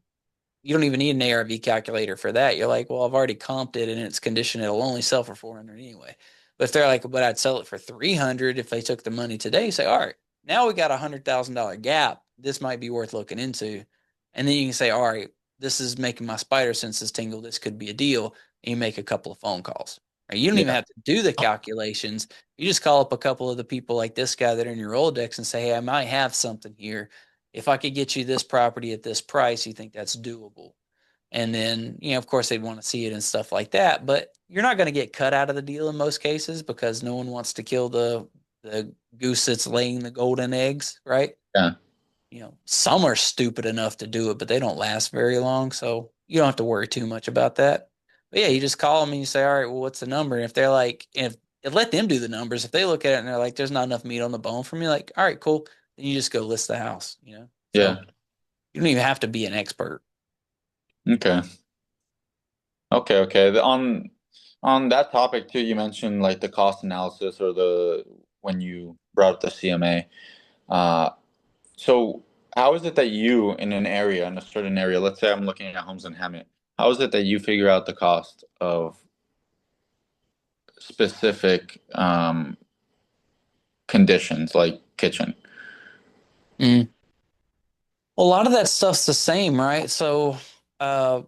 you don't even need an ARV calculator for that. You're like, well, I've already comped it in its condition. It'll only sell for 400 anyway. But if they're like, but I'd sell it for 300 if they took the money today, you say, all right, now we got $100,000 gap. This might be worth looking into. And then you can say, all right, this is making my spider senses tingle. This could be a deal. And you make a couple of phone calls. Right? You don't even yeah, have to do the calculations. You just call up a couple of the people like this guy that are in your Rolodex and say, hey, I might have something here. If I could get you this property at this price, you think that's doable? And then, of course, they'd want to see it and stuff like that. But you're not going to get cut out of the deal in most cases because no one wants to kill the goose that's laying the golden eggs, right? yeah, Some are stupid enough to do it, but they don't last very long. So you don't have to worry too much about that. But yeah, you just call them and you say, all right, well, what's the number? And if they're like, if let them do the numbers, if they look at it and they're like, there's not enough meat on the bone for me, like, all right, cool. Then you just go list the house. yeah. So you don't even have to be an expert. Okay, okay. On that topic too, you mentioned like the cost analysis or the when you brought up the CMA. Uh, so how is it that you in an area, in a certain area, let's say I'm looking at homes in Hemet, how is it that you figure out the cost of specific conditions like kitchen? Mm. Well, a lot of that stuff's the same, right? So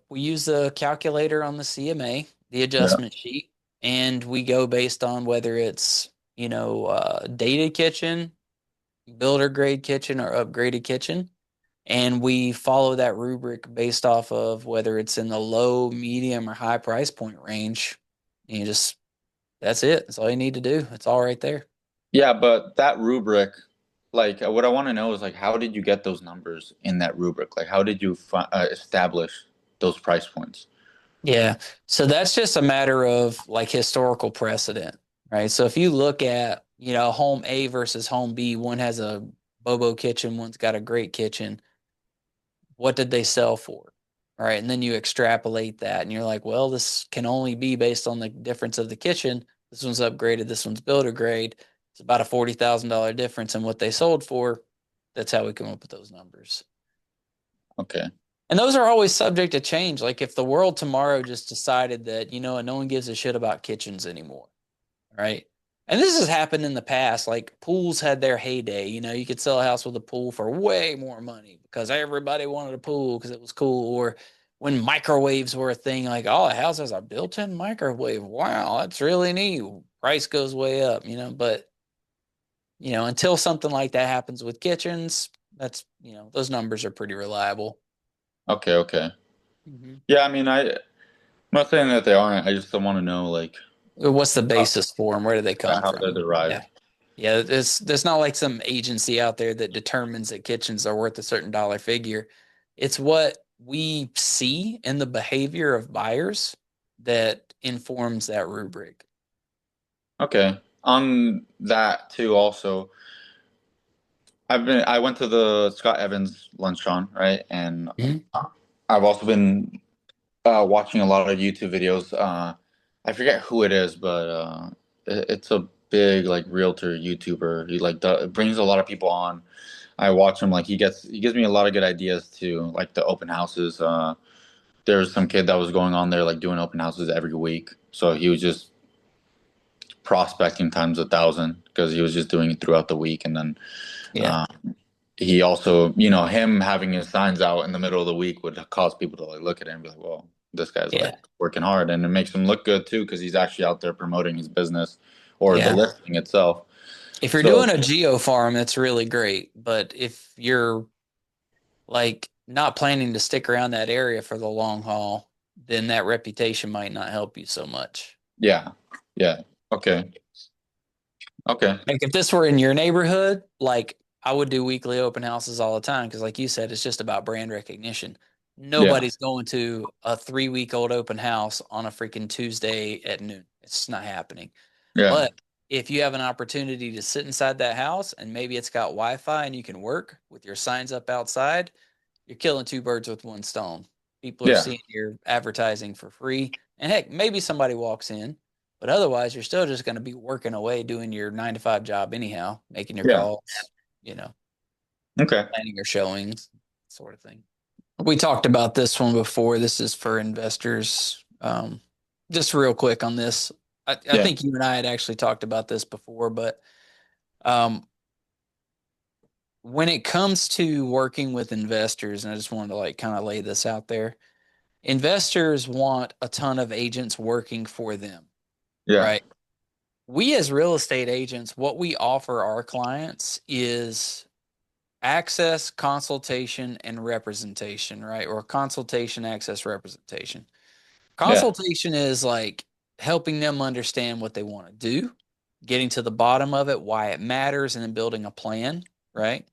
we use the calculator on the CMA, the Yeah. adjustment sheet, and we go based on whether it's, dated kitchen, builder grade kitchen, or upgraded kitchen. And we follow that rubric based off of whether it's in the low, medium, or high price point range. And that's it. That's all you need to do. It's all right there. Yeah, but that rubric, like what I want to know is like how did you get those numbers in that rubric? Like how did you establish those price points? Yeah. So that's just a matter of like historical precedent, right? So if you look at, home A versus home B, one has a Bobo kitchen, one's got a great kitchen. What did they sell for? Right. And then you extrapolate that and you're like, well, this can only be based on the difference of the kitchen. This one's upgraded, this one's builder grade. It's about a $40,000 difference in what they sold for. That's how we come up with those numbers. Okay. And those are always subject to change. Like if the world tomorrow just decided that, no one gives a shit about kitchens anymore, right? And this has happened in the past. Like pools had their heyday. You could sell a house with a pool for way more money because everybody wanted a pool because it was cool. Or when microwaves were a thing, like, oh, a house has a built-in microwave. Wow, that's really neat. Price goes way up. But, until something like that happens with kitchens, those numbers are pretty reliable. Okay. Mhm. Yeah, I mean, I'm not saying that they aren't. I just don't want to know like What's the how, basis for them? Where do they come how they're from? Yeah. derived. Yeah, there's not like some agency out there that determines that kitchens are worth a certain dollar figure. It's what we see in the behavior of buyers that informs that rubric. Okay. On that too, also, I went to the Scott Evans luncheon, right? And Mhm. I've also been watching a lot of YouTube videos. I forget who it is, but it's a big like realtor YouTuber. He like brings a lot of people on. I watch him like he gives me a lot of good ideas too, like the open houses. There was some kid that was going on there like doing open houses every week, so he was just prospecting times 1,000 because he was just doing it throughout the week, and then Yeah. uh, he also, him having his signs out in the middle of the week would cause people to like look at him and be like, well, this guy's like Yeah. working hard, and it makes him look good too because he's actually out there promoting his business or the Yeah. listing itself. If you're So doing a geo farm, that's really great. But if you're like not planning to stick around that area for the long haul, then that reputation might not help you so much. yeah, yeah, okay, okay, Like if this were in your neighborhood, like I would do weekly open houses all the time because, like you said, it's just about brand recognition. yeah, Nobody's going to a 3 week old open house on a freaking Tuesday at noon. It's just not happening. yeah, But if you have an opportunity to sit inside that house and maybe it's got Wi-Fi and you can work with your signs up outside, you're killing two birds with one stone. People are yeah, seeing your advertising for free. And heck, maybe somebody walks in, but otherwise you're still just going to be working away doing your 9 to 5 job anyhow, making your yeah, calls, you know, okay, planning your showings, sort of thing. We talked about this one before. This is for investors. Just real quick on this. I yeah, think you and I had actually talked about this before, but um, when it comes to working with investors, and I just wanted to like kind of lay this out there, investors want a ton of agents working for them, yeah, right? We as real estate agents, what we offer our clients is access, consultation, and representation, right? Or consultation, access, representation. yeah, Consultation is like helping them understand what they want to do, getting to the bottom of it, why it matters, and then building a plan, right?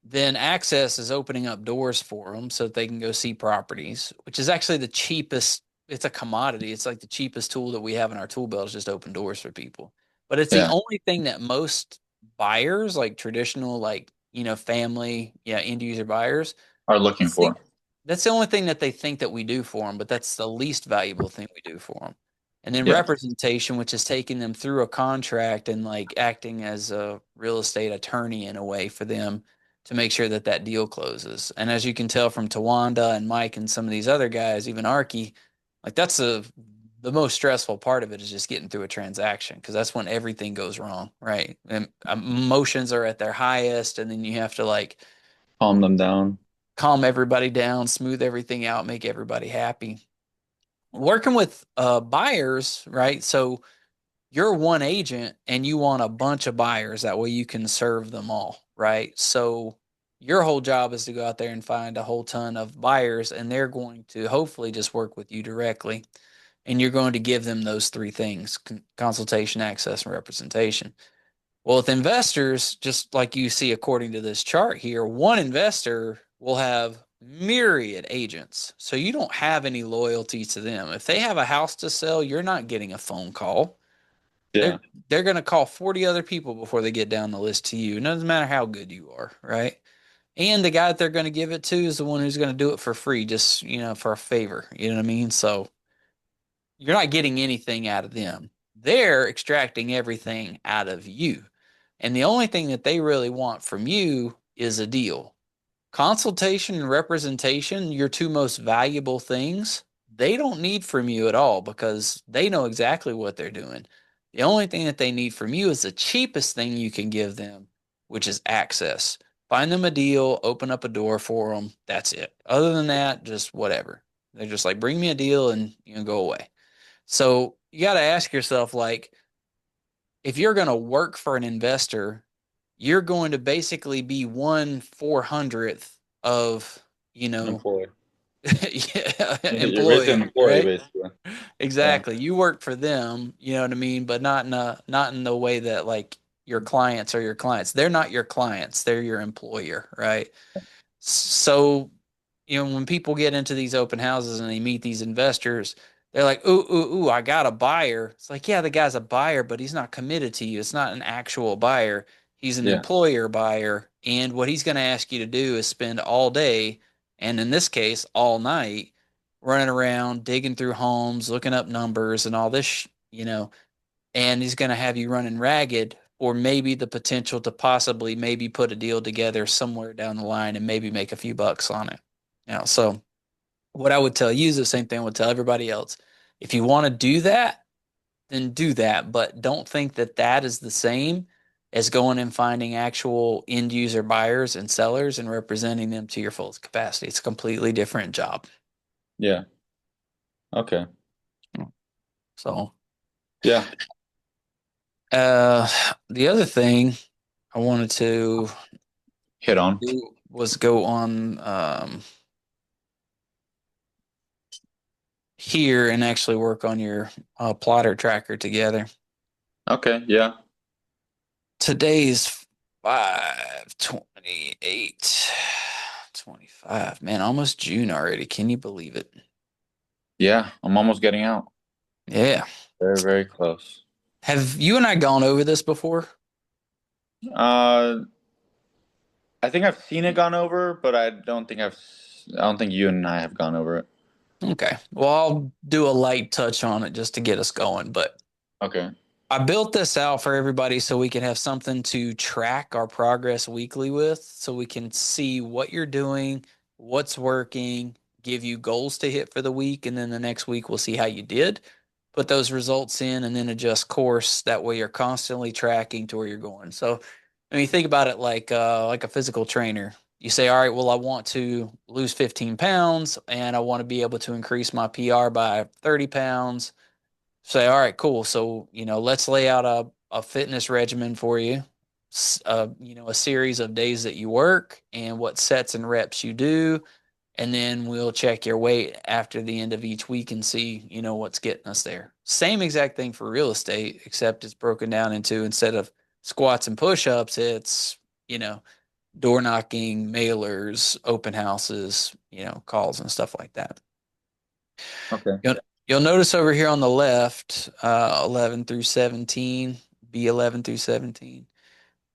Then access is opening up doors for them so that they can go see properties, which is actually the cheapest. It's a commodity. It's like the cheapest tool that we have in our tool belt is just open doors for people. But it's the yeah. only thing that most buyers, like traditional, like, family, yeah, end user buyers, Are looking think for. that's the only thing that they think that we do for them, but that's the least valuable thing we do for them. And then Yeah, representation, which is taking them through a contract and like acting as a real estate attorney in a way for them to make sure that that deal closes. And as you can tell from Tawanda and Mike and some of these other guys, even Arky, like that's the most stressful part of it is just getting through a transaction because that's when everything goes wrong, right? And emotions are at their highest, and then you have to like calm them down. calm everybody down, smooth everything out, make everybody happy. Working with buyers, right? So you're one agent and you want a bunch of buyers. That way you can serve them all, right? So your whole job is to go out there and find a whole ton of buyers, and they're going to hopefully just work with you directly. And you're going to give them those three things: consultation, access, and representation. Well, with investors, just like you see according to this chart here, one investor will have myriad agents. So you don't have any loyalty to them. If they have a house to sell, you're not getting a phone call. Yeah, They're they're going to call 40 other people before they get down the list to you. It doesn't matter how good you are, right? And the guy that they're going to give it to is the one who's going to do it for free, just, for a favor. You know what I mean? So you're not getting anything out of them. They're extracting everything out of you. And the only thing that they really want from you is a deal. Consultation and representation, your two most valuable things, they don't need from you at all because they know exactly what they're doing. The only thing that they need from you is the cheapest thing you can give them, which is access. Find them a deal, open up a door for them. That's it. Other than that, just whatever. They're just like, bring me a deal and go away. So you got to ask yourself, like, if you're going to work for an investor, you're going to basically be 1/400th of, you know, employee. yeah, You're basically an employee, employee, right? basically. Yeah, Exactly. You work for them, you know what I mean, but not in the way that like your clients are your clients. They're not your clients. They're your employer, right? So, when people get into these open houses and they meet these investors, they're like, ooh, ooh, ooh, I got a buyer. It's like, yeah, the guy's a buyer, but he's not committed to you. It's not an actual buyer. He's an yeah, employer buyer. And what he's going to ask you to do is spend all day, and in this case, all night, running around, digging through homes, looking up numbers and all this, and he's going to have you running ragged, or maybe the potential to possibly maybe put a deal together somewhere down the line and maybe make a few bucks on it. So what I would tell you is the same thing I would tell everybody else. If you want to do that, then do that, but don't think that that is the same as going and finding actual end user buyers and sellers and representing them to your full capacity. It's a completely different job. Yeah. Okay. So, Yeah. uh, the other thing I wanted to Hit on. do was go on here and actually work on your plotter tracker together. Okay. Yeah. Today's 5/28, 25. Man, almost June already. Can you believe it? Yeah. I'm almost getting out. Yeah. Very, very close. Have you and I gone over this before? Uh, I think I've seen it gone over, but I don't think you and I have gone over it. Okay. Well, I'll do a light touch on it just to get us going. But Okay. I built this out for everybody so we can have something to track our progress weekly with, so we can see what you're doing, what's working, give you goals to hit for the week, and then the next week we'll see how you did. Put those results in and then adjust course. That way you're constantly tracking to where you're going. So when you think about it like a physical trainer, you say, all right, well, I want to lose 15 pounds and I want to be able to increase my PR by 30 pounds. Say, all right, cool. So, let's lay out a fitness regimen for you. A series of days that you work and what sets and reps you do. And then we'll check your weight after the end of each week and see, what's getting us there. Same exact thing for real estate, except it's broken down into, instead of squats and push-ups, it's, you know, door knocking, mailers, open houses, calls and stuff like that. Okay. You'll notice over here on the left, 11 through 17, B11 through 17.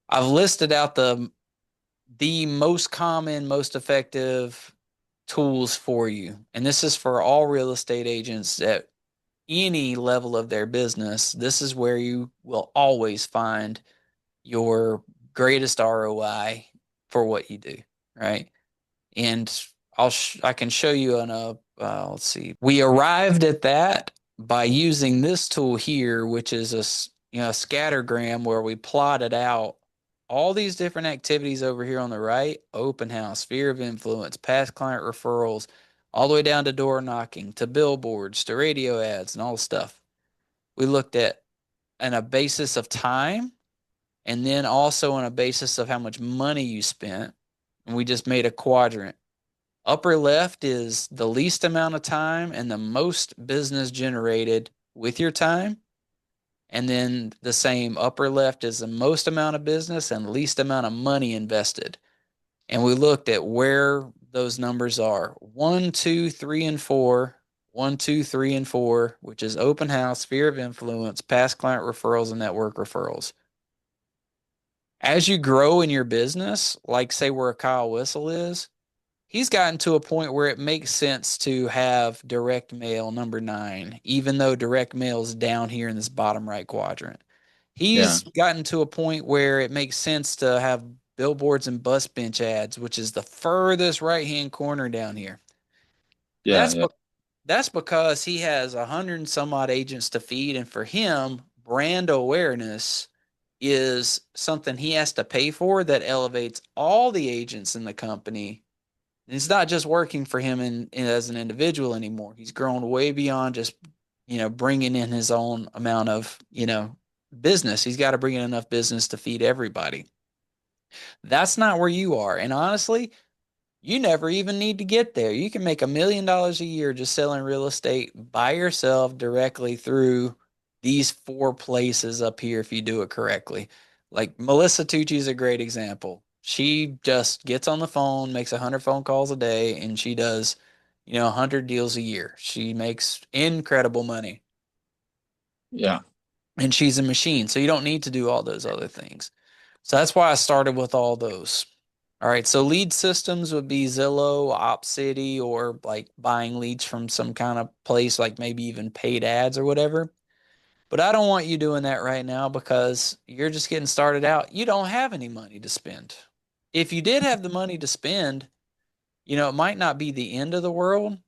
I've listed out the most common, most effective tools for you. And this is for all real estate agents at any level of their business. This is where you will always find your greatest ROI for what you do, right? And I can show you on let's see. We arrived at that by using this tool here, which is a scattergram where we plotted out all these different activities over here on the right: open house, sphere of influence, past client referrals, all the way down to door knocking, to billboards, to radio ads, and all the stuff. We looked at on a basis of time, and then also on a basis of how much money you spent. And we just made a quadrant. Upper left is the least amount of time and the most business generated with your time. And then the same upper left is the most amount of business and least amount of money invested. And we looked at where those numbers are: 1, 2, 3, and 4. 1, 2, 3, and 4, which is open house, sphere of influence, past client referrals, and network referrals. As you grow in your business, like say where a Kyle Whistle is, he's gotten to a point where it makes sense to have direct mail number 9, even though direct mail is down here in this bottom right quadrant. Yeah. He's gotten to a point where it makes sense to have billboards and bus bench ads, which is the furthest right hand corner down here. Yeah. That's Yeah. be- that's because he has 100 and some odd agents to feed, and for him, brand awareness is something he has to pay for that elevates all the agents in the company. It's not just working for him as an individual anymore. He's grown way beyond just, bringing in his own amount of, business. He's got to bring in enough business to feed everybody. That's not where you are. And honestly, you never even need to get there. You can make $1 million a year just selling real estate by yourself directly through these 4 places up here if you do it correctly. Like Melissa Tucci is a great example. She just gets on the phone, makes 100 phone calls a day, and she does, 100 deals a year. She makes incredible money, Yeah. and she's a machine. So you don't need to do all those other things. So that's why I started with all those. All right, so lead systems would be Zillow, OpCity, or like buying leads from some kind of place, like maybe even paid ads or whatever. But I don't want you doing that right now because you're just getting started out. You don't have any money to spend. If you did have the money to spend, it might not be the end of the world,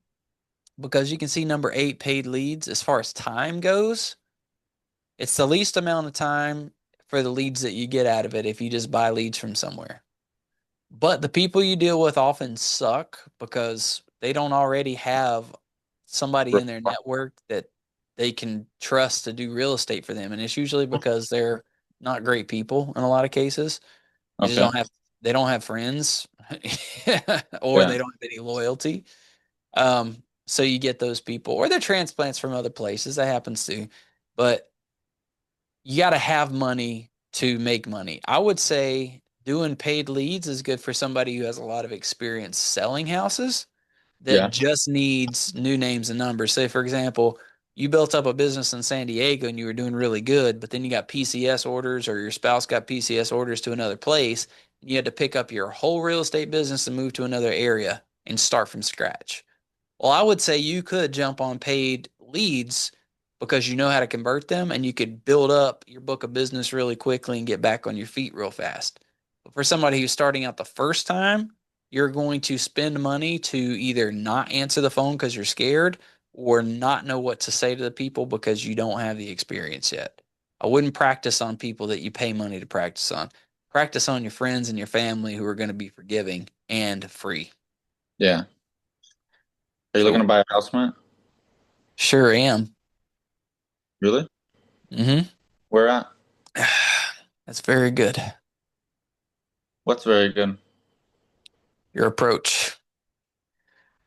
because you can see number 8, paid leads. As far as time goes, it's the least amount of time for the leads that you get out of it if you just buy leads from somewhere. But the people you deal with often suck because they don't already have somebody in their network that they can trust to do real estate for them. And it's usually because they're not great people in a lot of cases. They just Okay. don't have friends or Yeah. they don't have any loyalty. So you get those people, or they're transplants from other places. That happens too. But you got to have money to make money. I would say doing paid leads is good for somebody who has a lot of experience selling houses that Yeah. just needs new names and numbers. Say, for example, you built up a business in San Diego and you were doing really good, but then you got PCS orders or your spouse got PCS orders to another place. And you had to pick up your whole real estate business and move to another area and start from scratch. Well, I would say you could jump on paid leads because you know how to convert them and you could build up your book of business really quickly and get back on your feet real fast. But for somebody who's starting out the first time, you're going to spend money to either not answer the phone because you're scared or not know what to say to the people because you don't have the experience yet. I wouldn't practice on people that you pay money to practice on. Practice on your friends and your family who are going to be forgiving and free. Yeah. Are you looking So, to buy a house, man? sure am. Really? Mm-hmm. Where at? That's very good. What's very good? Your approach.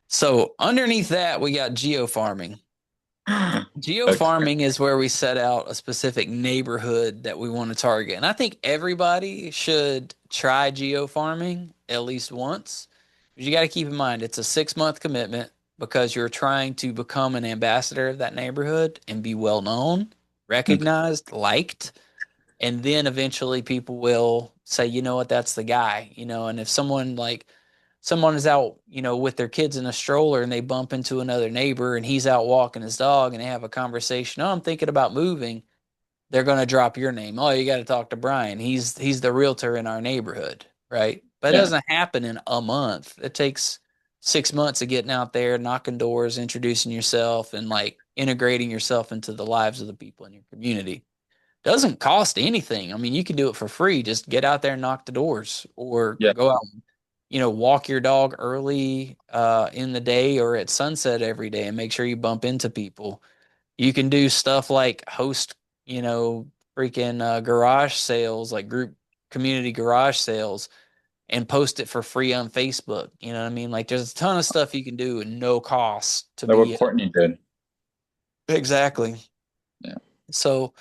So underneath that, we got geofarming. Okay. Geofarming is where we set out a specific neighborhood that we want to target. And I think everybody should try geofarming at least once. But you got to keep in mind it's a 6 month commitment because you're trying to become an ambassador of that neighborhood and be well known, Okay. recognized, liked. And then eventually people will say, you know what, that's the guy, and if someone is out, with their kids in a stroller and they bump into another neighbor and he's out walking his dog and they have a conversation, oh, I'm thinking about moving, they're going to drop your name. Oh, you got to talk to Brian. He's the realtor in our neighborhood, right? But it Yeah. doesn't happen in a month. It takes 6 months of getting out there, knocking doors, introducing yourself, and like integrating yourself into the lives of the people in your community. Doesn't cost anything. I mean, you can do it for free. Just get out there and knock the doors or Yeah. go out, walk your dog early in the day or at sunset every day and make sure you bump into people. You can do stuff like host, freaking garage sales, like group community garage sales, and post it for free on Facebook. You know what I mean? Like there's a ton of stuff you can do at no cost to Like what be Courtney did. exactly. Yeah. So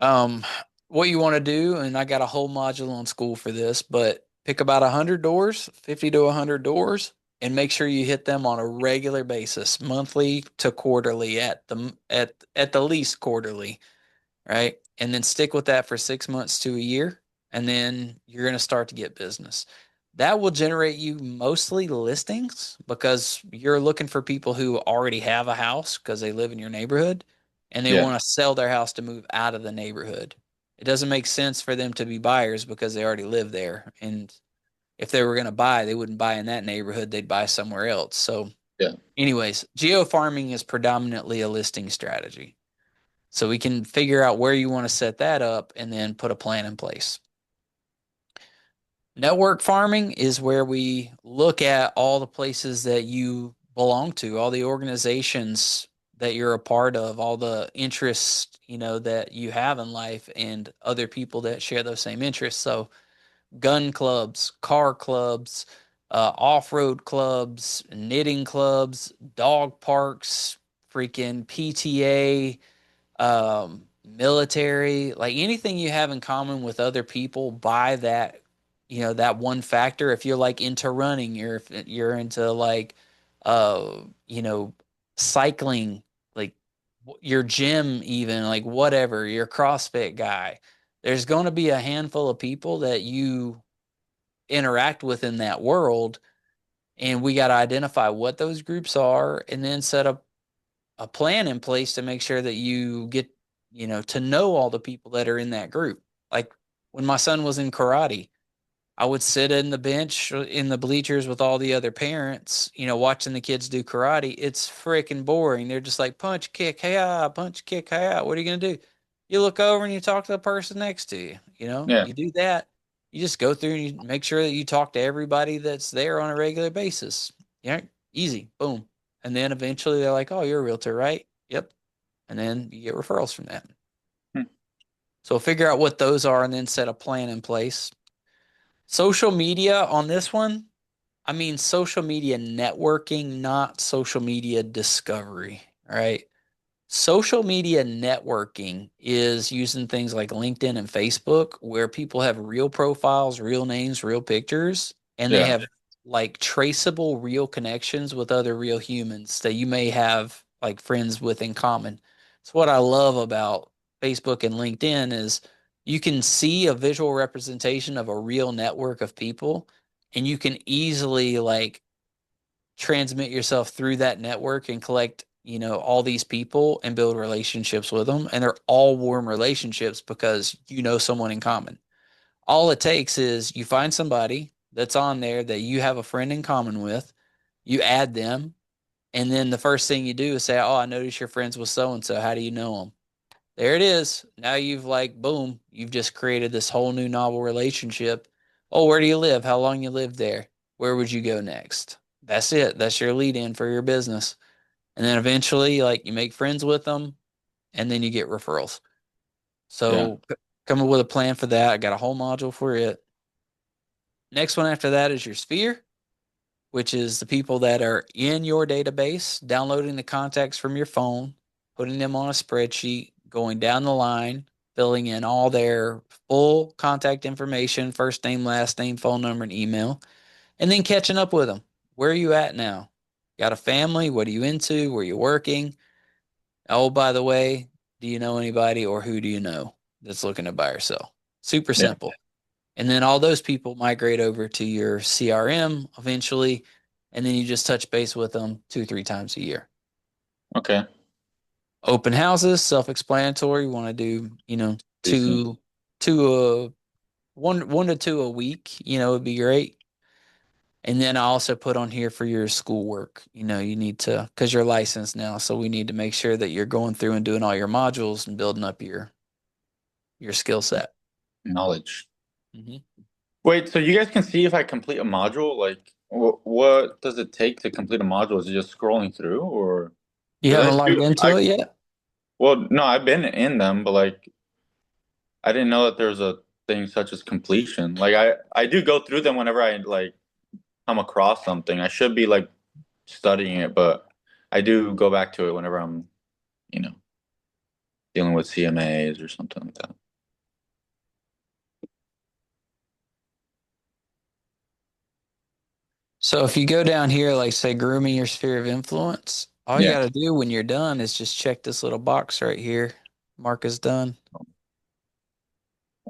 Um, what you want to do, and I got a whole module on school for this, but pick about 100 doors, 50 to 100 doors, and make sure you hit them on a regular basis, monthly to quarterly at the least quarterly, right? And then stick with that for 6 months to a year, and then you're going to start to get business. That will generate you mostly listings because you're looking for people who already have a house because they live in your neighborhood and they Yeah. want to sell their house to move out of the neighborhood. It doesn't make sense for them to be buyers because they already live there. And if they were going to buy, they wouldn't buy in that neighborhood, they'd buy somewhere else. So, Yeah. anyways, geo farming is predominantly a listing strategy. So we can figure out where you want to set that up and then put a plan in place. Network farming is where we look at all the places that you belong to, all the organizations that you're a part of, all the interests, that you have in life and other people that share those same interests. So gun clubs, car clubs, off-road clubs, knitting clubs, dog parks, freaking PTA, military, like anything you have in common with other people by that, that one factor. If you're like into running, if you're into like, uh, you know, cycling, like your gym, even like whatever, your CrossFit guy, there's going to be a handful of people that you interact with in that world. And we got to identify what those groups are and then set up a plan in place to make sure that you get, to know all the people that are in that group. Like when my son was in karate, I would sit in the bench in the bleachers with all the other parents, watching the kids do karate. It's freaking boring. They're just like punch, kick, hey, punch, kick, hey. What are you going to do? You look over and you talk to the person next to you. You know, Yeah. you do that. You just go through and you make sure that you talk to everybody that's there on a regular basis. Yeah, easy, boom. And then eventually they're like, "Oh, you're a realtor, right?" Yep. And then you get referrals from that. Hmm. So figure out what those are and then set a plan in place. Social media on this one, I mean social media networking, not social media discovery, right? Social media networking is using things like LinkedIn and Facebook where people have real profiles, real names, real pictures, and they Yeah. have like traceable real connections with other real humans that you may have like friends with in common. So what I love about Facebook and LinkedIn is you can see a visual representation of a real network of people and you can easily like transmit yourself through that network and collect, all these people and build relationships with them. And they're all warm relationships because you know someone in common. All it takes is you find somebody that's on there that you have a friend in common with, you add them, and then the first thing you do is say, "Oh, I noticed you're friends with so and so. How do you know them?" There it is. Now you've like, boom, you've just created this whole new novel relationship. Oh, where do you live? How long you lived there? Where would you go next? That's it. That's your lead in for your business. And then eventually, like, you make friends with them and then you get referrals. Yeah. So come up with a plan for that. I got a whole module for it. Next one after that is your sphere, which is the people that are in your database, downloading the contacts from your phone, putting them on a spreadsheet, going down the line, filling in all their full contact information, first name, last name, phone number, and email, and then catching up with them. Where are you at now? Got a family? What are you into? Where are you working? Oh, by the way, do you know anybody or who do you know that's looking to buy or sell? Super Yeah. simple. And then all those people migrate over to your CRM eventually. And then you just touch base with them 2, 3 times a year. Okay. Open houses, self-explanatory. You want to do, Easy. two, one to two a week, would be great. And then I also put on here for your schoolwork. You need to, because you're licensed now. So we need to make sure that you're going through and doing all your modules and building up your skill set. Knowledge. Hmm. Wait, so you guys can see if I complete a module? Like, what does it take to complete a module? Is it just scrolling through, or You because haven't logged I into it yet? well, no, I've been in them, but like, I didn't know that there's a thing such as completion. Like, I do go through them whenever I like come across something. I should be like studying it, but I do go back to it whenever I'm, you know, dealing with CMAs or something like that. So if you go down here, like say grooming your sphere of influence, all you Yeah. got to do when you're done is just check this little box right here. Mark is done.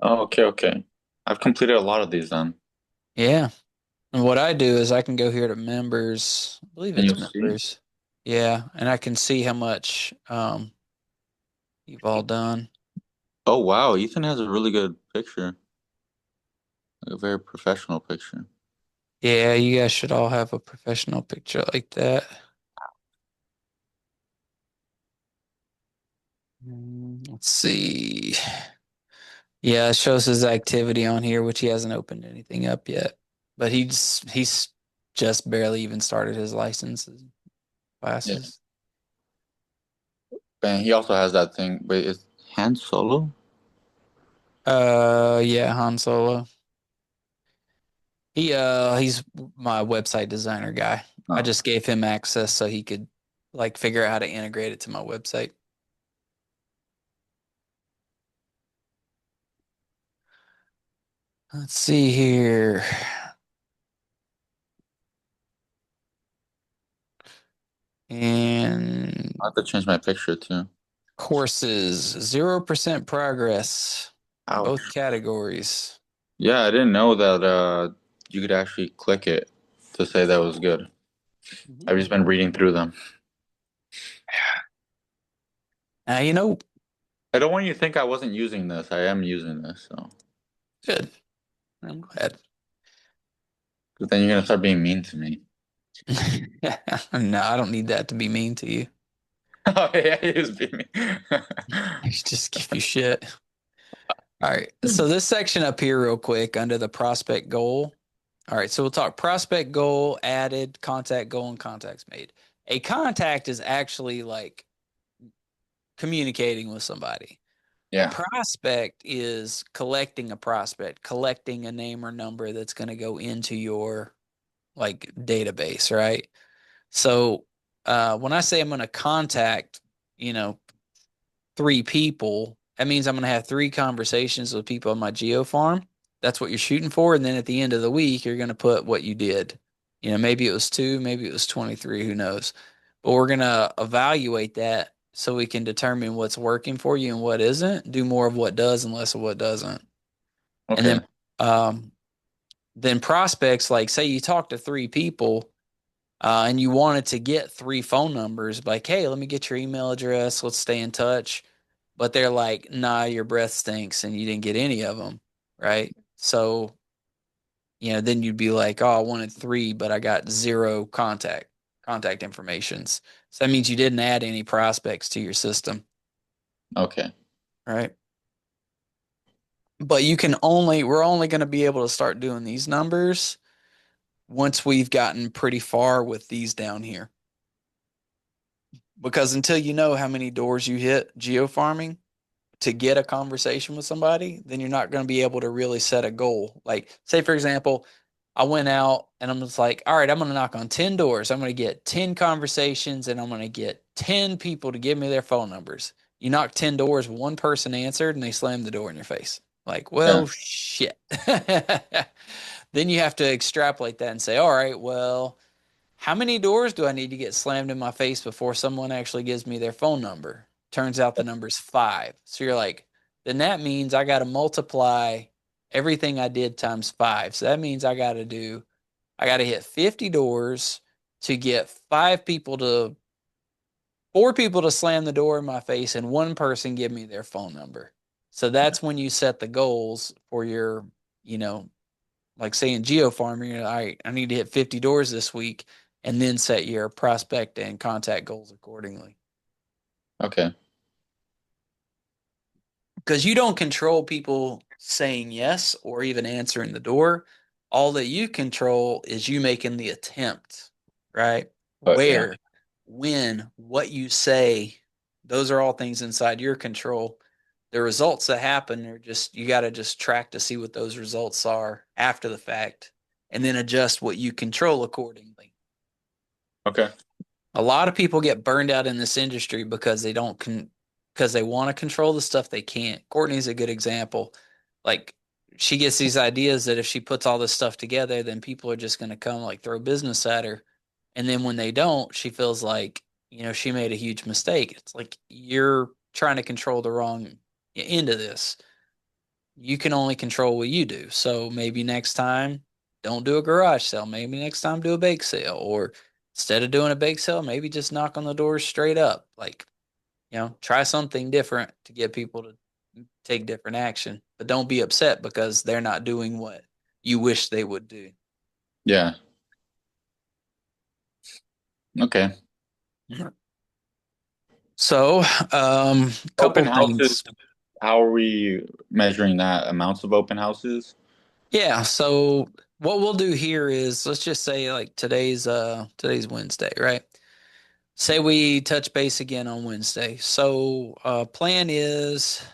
Oh, okay, okay. I've completed a lot of these then, Yeah. And what I do is I can go here to members. I believe and it's you'll see. members. Yeah. And I can see how much you've all done. Oh wow, Ethan has a really good picture, like a very professional picture. Yeah. You guys should all have a professional picture like that. Let's see. Yeah, it shows his activity on here, which he hasn't opened anything up yet. But he's just barely even started his licenses Yeah. classes. And he also has that thing. Wait, is Han Solo? Yeah, Han Solo. He's my website designer guy. I Oh, just gave him access so he could like figure out how to integrate it to my website. Let's see here. I And have to change my picture too. courses, 0% progress, both Ouch. categories. Yeah, I didn't know that you could actually click it to say that was good. Mhm. I've just been reading through them. Now you know, I don't want you to think I wasn't using this. I am using this, so. good. I'm glad. But then you're gonna start being mean to me. No, I don't need that to be mean to you. Oh yeah, he was beaming. Just give you shit. All right. So this section up here, real quick, under the prospect goal. All right. So we'll talk prospect goal, added, contact goal, and contacts made. A contact is actually like communicating with somebody. A Yeah. prospect is collecting a prospect, collecting a name or number that's going to go into your like database, right? So when I say I'm going to contact, you know, three people, that means I'm going to have three conversations with people on my geo farm. That's what you're shooting for. And then at the end of the week, you're going to put what you did. You know, maybe it was two, maybe it was 23, who knows? But we're going to evaluate that so we can determine what's working for you and what isn't, do more of what does and less of what doesn't. And Okay. um, then prospects, like say you talk to three people and you wanted to get three phone numbers, like, hey, let me get your email address. Let's stay in touch. But they're like, nah, your breath stinks and you didn't get any of them. Right. So, then you'd be like, oh, I wanted three, but I got zero contact informations. So that means you didn't add any prospects to your system. Okay. Right. But we're only going to be able to start doing these numbers once we've gotten pretty far with these down here. Because until you know how many doors you hit geofarming to get a conversation with somebody, then you're not going to be able to really set a goal. Like, say, for example, I went out and I'm just like, all right, I'm going to knock on 10 doors. I'm going to get 10 conversations and I'm going to get 10 people to give me their phone numbers. You knock 10 doors, one person answered and they slammed the door in your face. Like, Yeah. well, shit. Then you have to extrapolate that and say, all right, well, how many doors do I need to get slammed in my face before someone actually gives me their phone number? Turns out the number's five. So you're like, then that means I got to multiply everything I did times five. So that means I got to hit 50 doors to get four people to slam the door in my face and one person give me their phone number. So that's when you set the goals for your, you know, like saying geo farming, all right, I need to hit 50 doors this week and then set your prospect and contact goals accordingly. Okay. Because you don't control people saying yes or even answering the door. All that you control is you making the attempt, right? But yeah. Where, when, what you say, those are all things inside your control. The results that happen are just, you got to just track to see what those results are after the fact and then adjust what you control accordingly. Okay. A lot of people get burned out in this industry because because they want to control the stuff they can't. Courtney's a good example. Like she gets these ideas that if she puts all this stuff together, then people are just going to come like throw business at her. And then when they don't, she feels like, she made a huge mistake. It's like you're trying to control the wrong end of this. You can only control what you do. So maybe next time, don't do a garage sale. Maybe next time, do a bake sale. Or instead of doing a bake sale, maybe just knock on the doors straight up. Like, try something different to get people to take different action. But don't be upset because they're not doing what you wish they would do. Yeah. Okay. So, Open couple houses, things. how are we measuring that? Amounts of open houses? Yeah. So what we'll do here is let's just say like today's Wednesday, right? Say we touch base again on Wednesday. So, plan is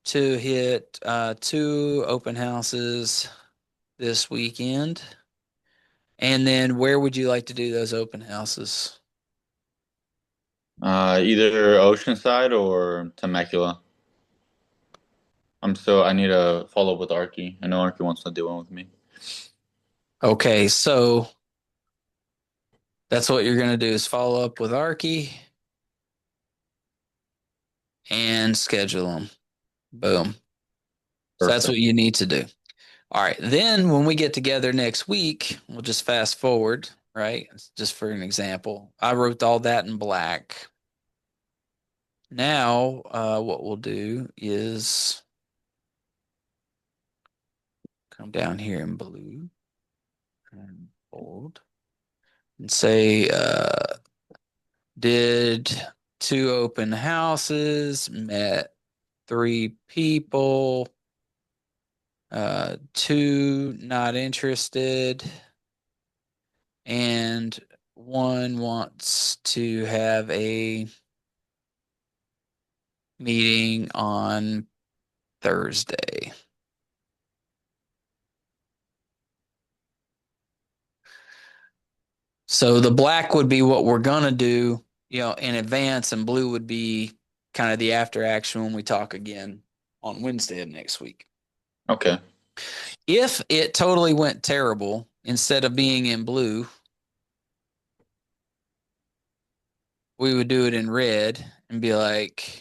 to hit two open houses this weekend. And then where would you like to do those open houses? Either Oceanside or Temecula. I need to follow up with Arky. I know Arky wants to do one with me. Okay, so that's what you're going to do is follow up with Arky and schedule them. Boom. So that's what Perfect. you need to do. All right. Then when we get together next week, we'll just fast forward, right? Just for an example. I wrote all that in black. Now, what we'll do is come down here in blue and bold and say Did two open houses, met three people, two not interested, and one wants to have a meeting on Thursday. So the black would be what we're gonna do, in advance, and blue would be kind of the after action when we talk again on Wednesday of next week. Okay. If it totally went terrible, instead of being in blue, we would do it in red and be like,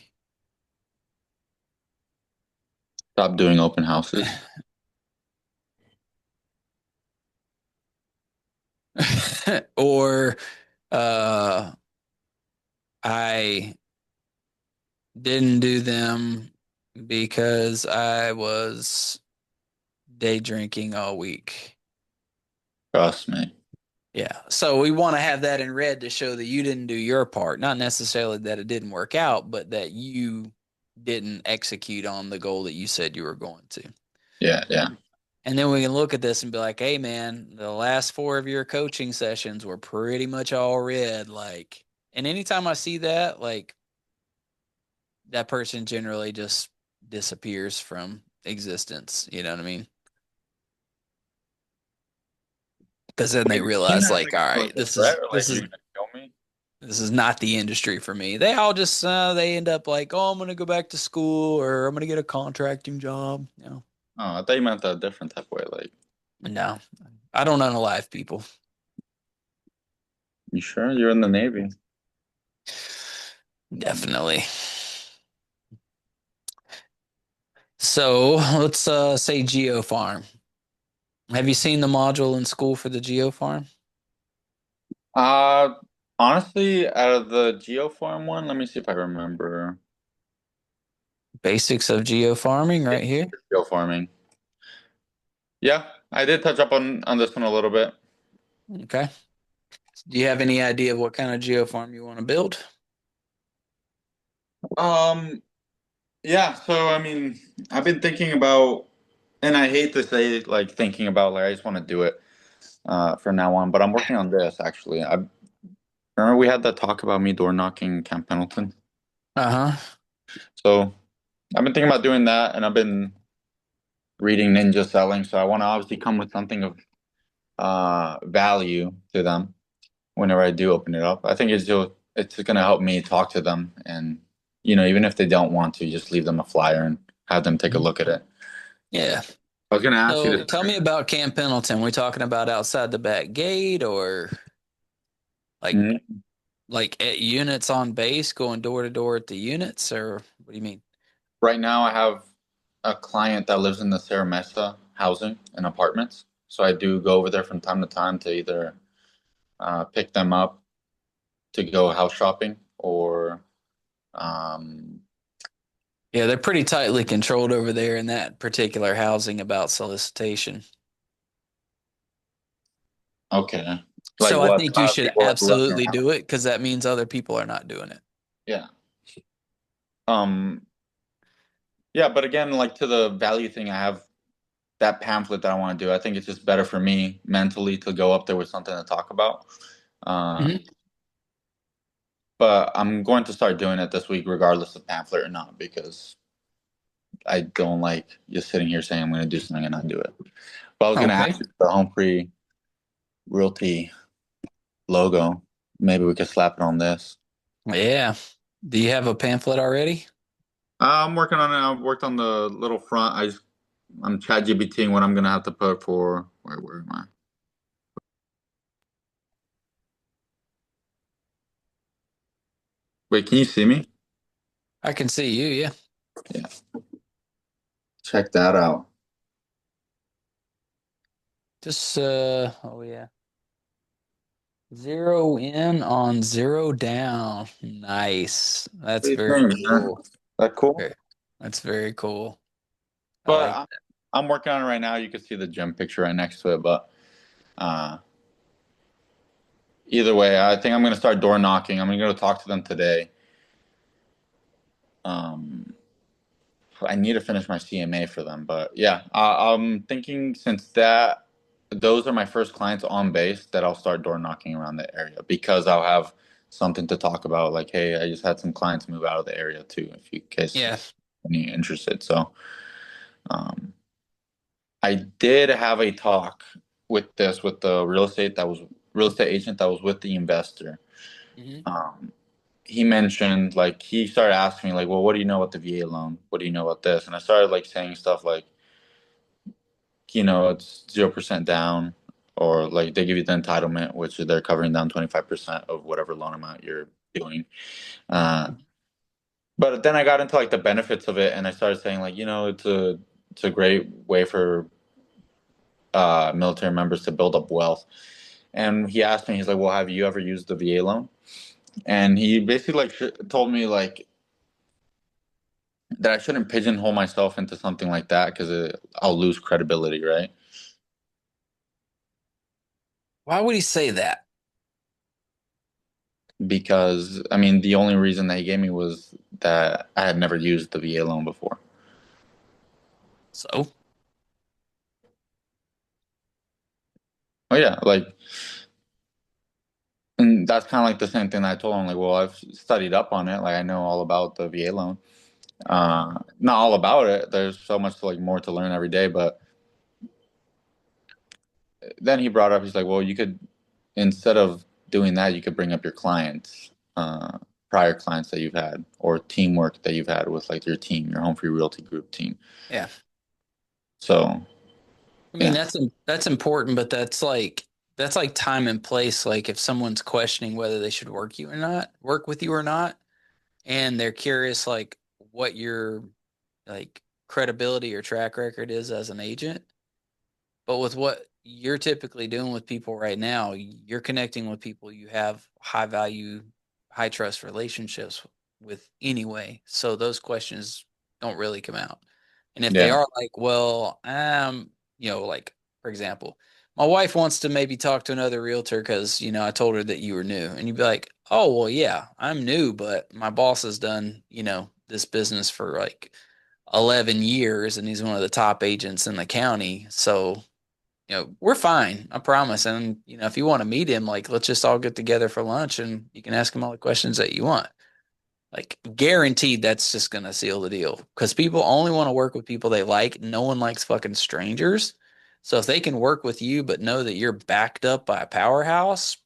Stop doing open houses. or uh, I didn't do them because I was day drinking all week. Trust me. Yeah. So we want to have that in red to show that you didn't do your part. Not necessarily that it didn't work out, but that you didn't execute on the goal that you said you were going to. Yeah, yeah. And then we can look at this and be like, hey, man, the last four of your coaching sessions were pretty much all red. Like, and anytime I see that, like, that person generally just disappears from existence. You know what I mean? Because then Wait, they do you mean realize, that like, all like right, a threat or like you're gonna kill me? this is not the industry for me. They all just they end up like, oh, I'm gonna go back to school or I'm gonna get a contracting job. Oh, I thought you meant that a different type of way. Like, No, I don't unalive people. you sure you're in the Navy? Definitely. So let's say Geo Farm. Have you seen the module in school for the Geo Farm? Uh, Honestly, out of the Geofarm one, let me see if I remember. Basics of Geo Farming right here. Geofarming. Yeah, I did touch up on this one a little bit. Okay. Do you have any idea of what kind of Geo Farm you want to build? Um, yeah, so I mean, I've been thinking about, and I hate to say like thinking about, like I just want to do it from now on, but I'm working on this actually. I remember we had that talk about me door knocking Camp Pendleton. Uh-huh. So I've been thinking about doing that, and I've been reading Ninja Selling. So I want to obviously come with something of value to them whenever I do open it up. I think it's gonna help me talk to them, and even if they don't want to, just leave them a flyer and have them take a look at it. Yeah. I was gonna ask you So to. tell me about Camp Pendleton. We talking about outside the back gate or like Mhm. like at units on base going door to door at the units or what do you mean? Right now, I have a client that lives in the Serra Mesa housing and apartments, so I do go over there from time to time to either pick them up to go house shopping or um, Yeah, they're pretty tightly controlled over there in that particular housing about solicitation. okay, like So I what think you amount of should people are looking absolutely around. do it because that means other people are not doing it. Yeah. Um, yeah, but again, like to the value thing, I have that pamphlet that I want to do. I think it's just better for me mentally to go up there with something to talk about. Uh, Mhm. but I'm going to start doing it this week, regardless of pamphlet or not, because I don't like just sitting here saying I'm going to do something and not do it. But I was going to Okay. ask you for the Home Free Realty logo. Maybe we could slap it on this. Yeah. Do you have a pamphlet already? I'm working on it. I've worked on the little front. I'm chat GBTing what I'm going to have to put for where am I? Wait, can you see me? I can see you, yeah. Yeah, check that out. Just oh yeah. Zero in on zero down. Nice. That's What do you very think, man? cool. That cool? Okay. That's very cool. I But like I'm working on it right now. You can see the gym picture right next to it. But uh, either way, I think I'm gonna start door knocking. I'm gonna go talk to them today. Um, I need to finish my CMA for them, but yeah, I'm thinking since that those are my first clients on base that I'll start door knocking around the area because I'll have something to talk about. Like, hey, I just had some clients move out of the area too, if you in case Yeah. any interested. So, um, I did have a talk with the real estate agent that was with the investor. Hmm. Um, he mentioned like he started asking me like, well, what do you know about the VA loan? What do you know about this? And I started like saying stuff like, it's 0% down, or like they give you the entitlement, which they're covering down 25% of whatever loan amount you're doing. Uh, but then I got into like the benefits of it, and I started saying like, it's a great way for military members to build up wealth. And he asked me, he's like, well, have you ever used the VA loan? And he basically like told me like that I shouldn't pigeonhole myself into something like that because I'll lose credibility, right? Why would he say that? Because I mean, the only reason that he gave me was that I had never used the VA loan before. So, Oh yeah, like, and that's kind of like the same thing that I told him. Like, well, I've studied up on it. Like, I know all about the VA loan. Not all about it. There's so much like more to learn every day. But then he brought up, he's like, well, you could instead of doing that, you could bring up your clients, prior clients that you've had, or teamwork that you've had with like your team, your Home Free Realty Group team. yeah. So I mean, yeah, that's important, but that's like time and place. Like if someone's questioning whether they should work with you or not, and they're curious like what your like credibility or track record is as an agent. But with what you're typically doing with people right now, you're connecting with people you have high value, high trust relationships with anyway. So those questions don't really come out. And if they yeah, are like, well, like for example, my wife wants to maybe talk to another realtor because, I told her that you were new. And you'd be like, oh, well, yeah, I'm new, but my boss has done, this business for like 11 years and he's one of the top agents in the county. So we're fine. I promise. And, if you want to meet him, like, let's just all get together for lunch and you can ask him all the questions that you want. Like, guaranteed that's just going to seal the deal because people only want to work with people they like. No one likes fucking strangers. So if they can work with you, but know that you're backed up by a powerhouse,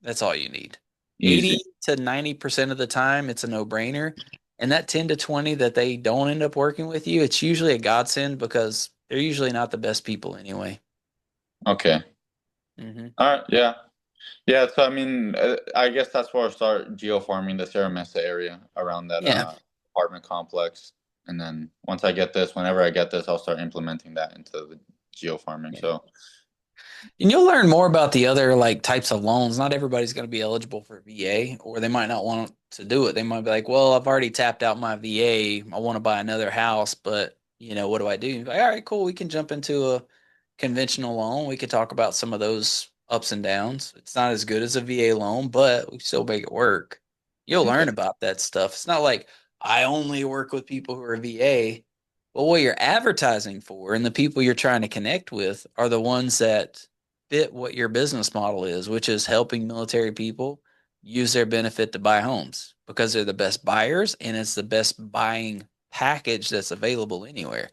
that's all you need. 80 easy. to 90% of the time, it's a no brainer. And that 10 to 20 that they don't end up working with you, it's usually a godsend because they're usually not the best people anyway. Okay. Hmm. All right. Yeah. Yeah. So I mean, I guess that's where I'll start geofarming the Serra Mesa area around that Yeah. apartment complex, and then whenever I get this, I'll start implementing that into the geofarming. Yeah. So And you'll learn more about the other like types of loans. Not everybody's going to be eligible for VA, or they might not want to do it. They might be like, "Well, I've already tapped out my VA. I want to buy another house, but what do I do?" Like, all right, cool. We can jump into a conventional loan. We could talk about some of those ups and downs. It's not as good as a VA loan, but we still make it work. You'll okay. learn about that stuff. It's not like I only work with people who are VA. Well, what you're advertising for and the people you're trying to connect with are the ones that fit what your business model is, which is helping military people use their benefit to buy homes because they're the best buyers and it's the best buying package that's available anywhere.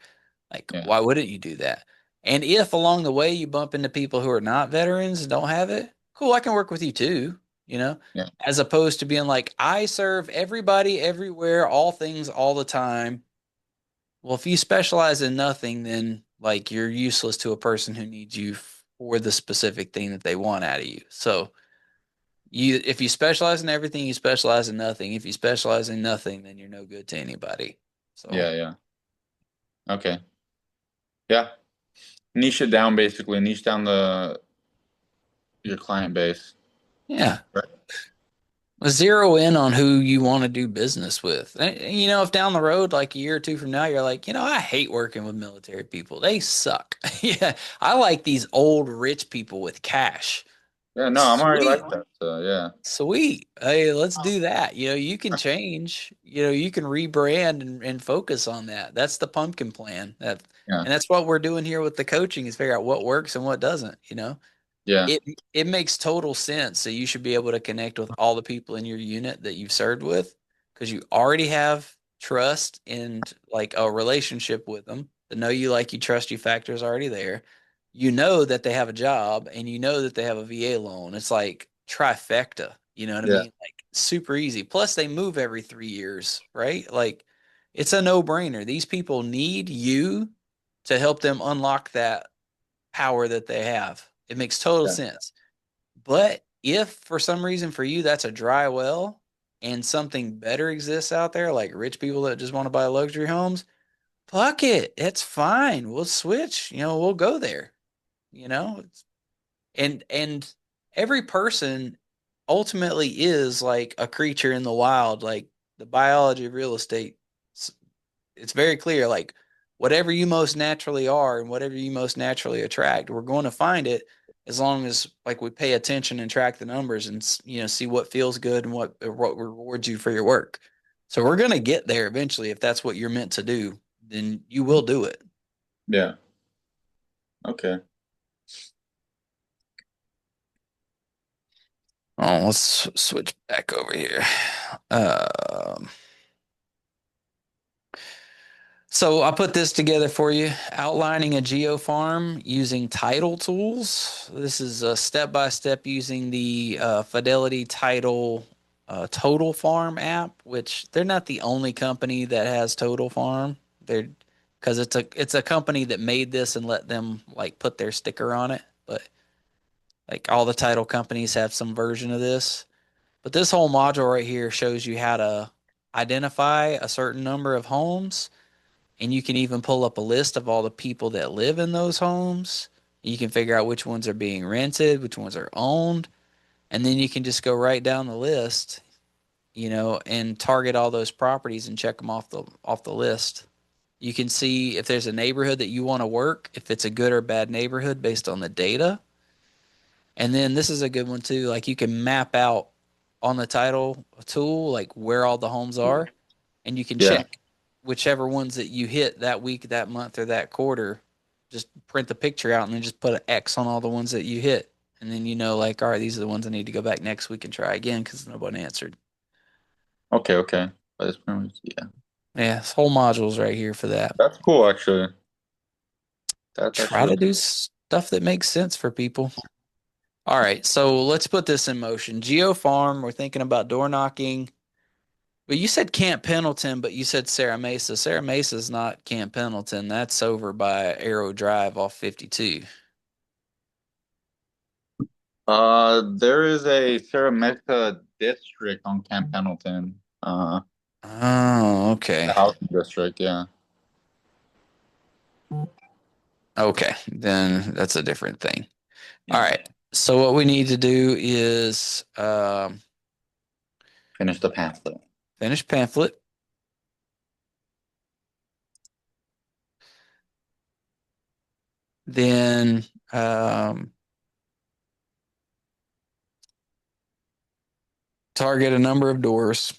Like, Yeah. why wouldn't you do that? And if along the way you bump into people who are not veterans and don't have it, cool, I can work with you too, Yeah. as opposed to being like, I serve everybody, everywhere, all things, all the time. Well, if you specialize in nothing, then like you're useless to a person who needs you for the specific thing that they want out of you. So if you specialize in everything, you specialize in nothing. If you specialize in nothing, then you're no good to anybody. So Yeah. Yeah. Okay. Yeah. Niche it down basically. Niche down the your client base. yeah, Right. zero in on who you want to do business with. If down the road, like a year or two from now, you're like, I hate working with military people. They suck. Yeah, I like these old rich people with cash. Yeah, no, I'm already Sweet. like that. So yeah, Sweet. Hey, let's do that. You can change, you can rebrand and focus on that. That's the pumpkin plan. yeah, And that's what we're doing here with the coaching is figure out what works and what doesn't. yeah, It makes total sense. So you should be able to connect with all the people in your unit that you've served with because you already have trust and like a relationship with them. The know you like you trust you factor is already there. You know that they have a job and you know that they have a VA loan. It's like trifecta. You know what I yeah, mean? Like super easy. Plus they move every 3 years, right? Like it's a no-brainer. These people need you to help them unlock that power that they have. It makes total yeah, sense. But if for some reason for you that's a dry well and something better exists out there, like rich people that just want to buy luxury homes, fuck it. It's fine. We'll switch. We'll go there. You know, and every person ultimately is like a creature in the wild, like the biology of real estate. It's very clear, like whatever you most naturally are and whatever you most naturally attract, we're going to find it as long as like we pay attention and track the numbers and see what feels good and what rewards you for your work. So we're going to get there eventually. If that's what you're meant to do, then you will do it. yeah. Okay. Oh, let's switch back over here. Um, So I put this together for you, outlining a geo farm using title tools. This is a step by step using the Fidelity Title Total Farm app, which they're not the only company that has Total Farm. They're because it's a company that made this and let them like put their sticker on it. But like all the title companies have some version of this. But this whole module right here shows you how to identify a certain number of homes, and you can even pull up a list of all the people that live in those homes. You can figure out which ones are being rented, which ones are owned, and then you can just go right down the list, and target all those properties and check them off the list. You can see if there's a neighborhood that you want to work, if it's a good or bad neighborhood based on the data. And then this is a good one too. Like you can map out on the title tool, like where all the homes are, and you can Yeah. check whichever ones that you hit that week, that month, or that quarter. Just print the picture out and then just put an X on all the ones that you hit. And then like, all right, these are the ones I need to go back next week and try again because nobody answered. Okay. Okay. But it's pretty much, yeah. Yeah, this whole module's right here for that. That's cool, actually. That's Try actually to do stuff that makes sense for people. All right, so let's put this in motion. Geo Farm, we're thinking about door knocking. But you said Camp Pendleton, but you said Sarah Mesa. Sarah Mesa is not Camp Pendleton. That's over by Arrow Drive off 52. there is a Ceramica district on Camp Pendleton. Oh, The okay. housing district, yeah. Okay. Then that's a different thing. All Yeah. right. So what we need to do is Finish the pamphlet. finish pamphlet, then target a number of doors,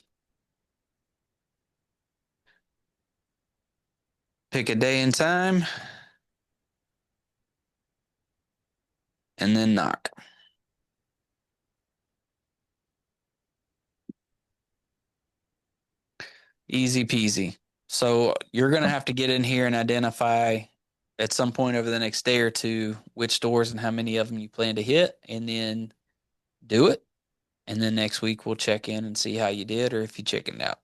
pick a day and time, and then knock. Easy peasy. So you're going to have to get in here and identify at some point over the next day or two which doors and how many of them you plan to hit, and then do it. And then next week we'll check in and see how you did or if you chickened out.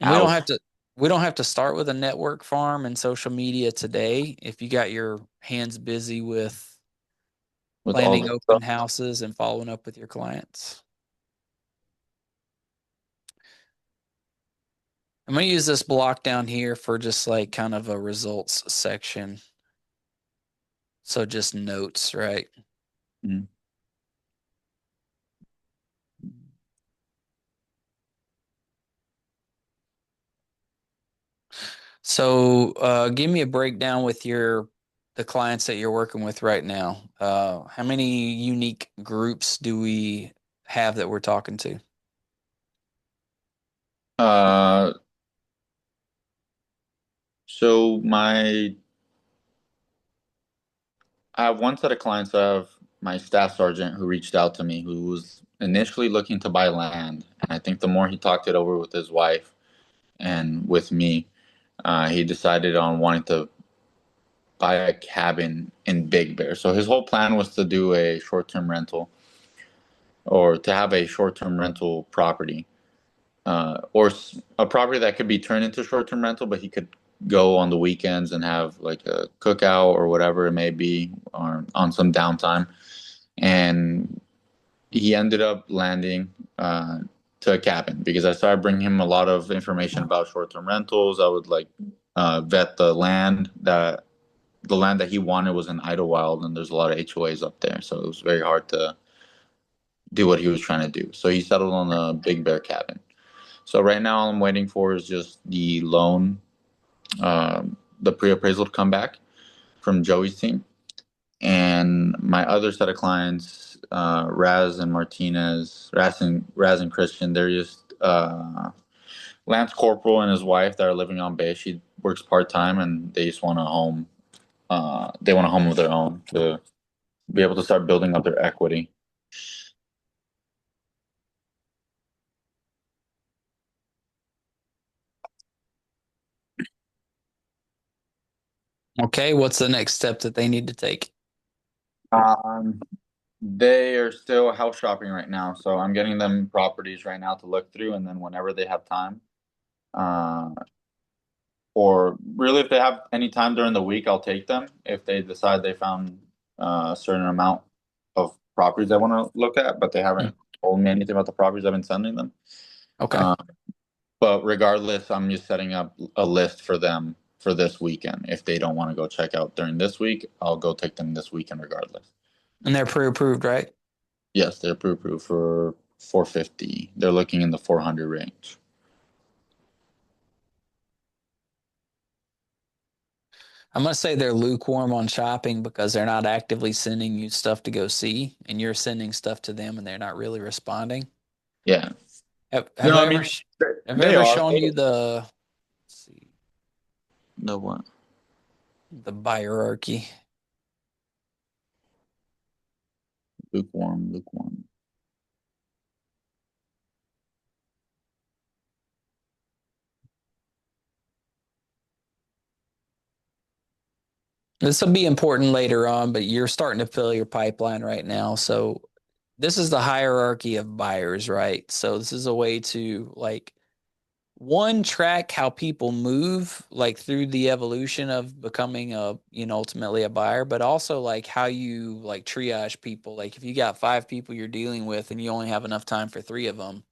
And we don't Out have to we don't have to start with a network farm and social media today if you got your hands busy with with all planning this open stuff. houses and following up with your clients. I'm going to use this block down here for just like kind of a results section. So just notes, right? Mhm. So give me a breakdown with your the clients that you're working with right now, how many unique groups do we have that we're talking to? Uh, so my I have one set of clients. I have my staff sergeant who reached out to me, who was initially looking to buy land, and I think the more he talked it over with his wife and with me, he decided on wanting to buy a cabin in Big Bear. So his whole plan was to do a short-term rental or to have a short-term rental property, a property that could be turned into short-term rental, but he could go on the weekends and have like a cookout or whatever it may be, or on some downtime. And he ended up landing to a cabin because I started bringing him a lot of information about short-term rentals. I would like vet the land that he wanted was in Idlewild, and there's a lot of HOAs up there, so it was very hard to do what he was trying to do. So he settled on a Big Bear cabin. So right now, all I'm waiting for is just the loan, the pre-appraisal to come back from Joey's team, and my other set of clients, Raz and Christian. They're just Lance Corporal and his wife that are living on base. She works part time, and they just want a home. They want a home of their own to be able to start building up their equity. Okay, what's the next step that they need to take? Um, they are still house shopping right now, so I'm getting them properties right now to look through, and then whenever they have time, uh, or really if they have any time during the week, I'll take them. If they decide they found a certain amount of properties I want to look at, but they Hmm. haven't told me anything about the properties I've been sending them. Okay. Uh, but regardless, I'm just setting up a list for them for this weekend. If they don't want to go check out during this week, I'll go take them this weekend regardless. And they're pre-approved, right? Yes, they're approved for 450. They're looking in the 400 range. I'm gonna say they're lukewarm on shopping because they're not actively sending you stuff to go see, and you're sending stuff to them, and they're not really responding. Yeah. Have No, I I ever mean have I they ever are. shown you the, let's see, The what? the hierarchy? Lukewarm, lukewarm. This will be important later on, but you're starting to fill your pipeline right now. So this is the hierarchy of buyers, right? So this is a way to like one track how people move like through the evolution of becoming a ultimately a buyer, but also like how you like triage people. Like if you got five people you're dealing with and you only have enough time for three of them,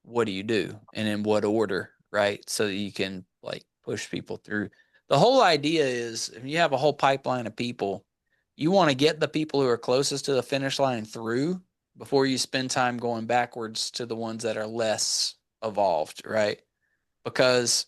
what do you do and in what order, right? So that you can like push people through. The whole idea is if you have a whole pipeline of people, you want to get the people who are closest to the finish line through before you spend time going backwards to the ones that are less evolved, right? Because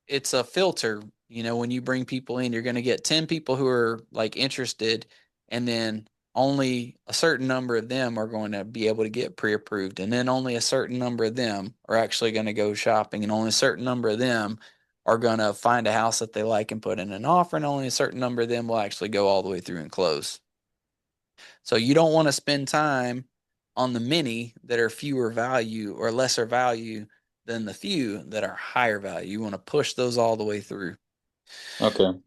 it's a filter. When you bring people in, you're going to get 10 people who are like interested, and then only a certain number of them are going to be able to get pre-approved, and then only a certain number of them are actually going to go shopping, and only a certain number of them are going to find a house that they like and put in an offer, and only a certain number of them will actually go all the way through and close. So you don't want to spend time on the many that are fewer value or lesser value than the few that are higher value. You want to push those all the way through. Okay. All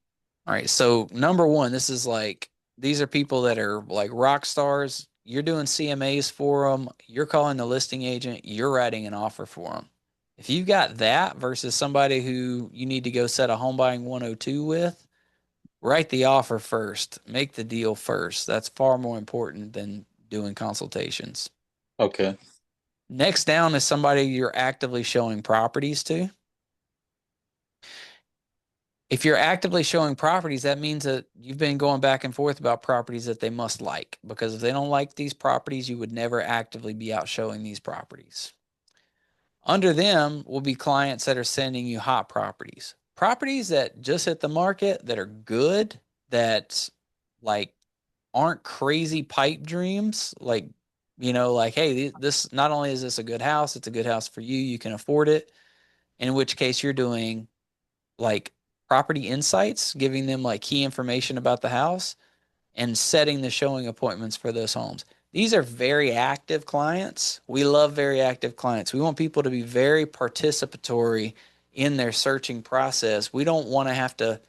right. So number one, this is like these are people that are like rock stars. You're doing CMAs for them. You're calling the listing agent. You're writing an offer for them. If you've got that versus somebody who you need to go set a home buying 102 with, write the offer first. Make the deal first. That's far more important than doing consultations. Okay. Next down is somebody you're actively showing properties to. If you're actively showing properties, that means that you've been going back and forth about properties that they must like. Because if they don't like these properties, you would never actively be out showing these properties. Under them will be clients that are sending you hot properties, properties that just hit the market that are good, that like aren't crazy pipe dreams. Like, like, hey, this not only is this a good house, it's a good house for you. You can afford it. In which case you're doing like property insights, giving them like key information about the house and setting the showing appointments for those homes. These are very active clients. We love very active clients. We want people to be very participatory in their searching process. We don't want to have to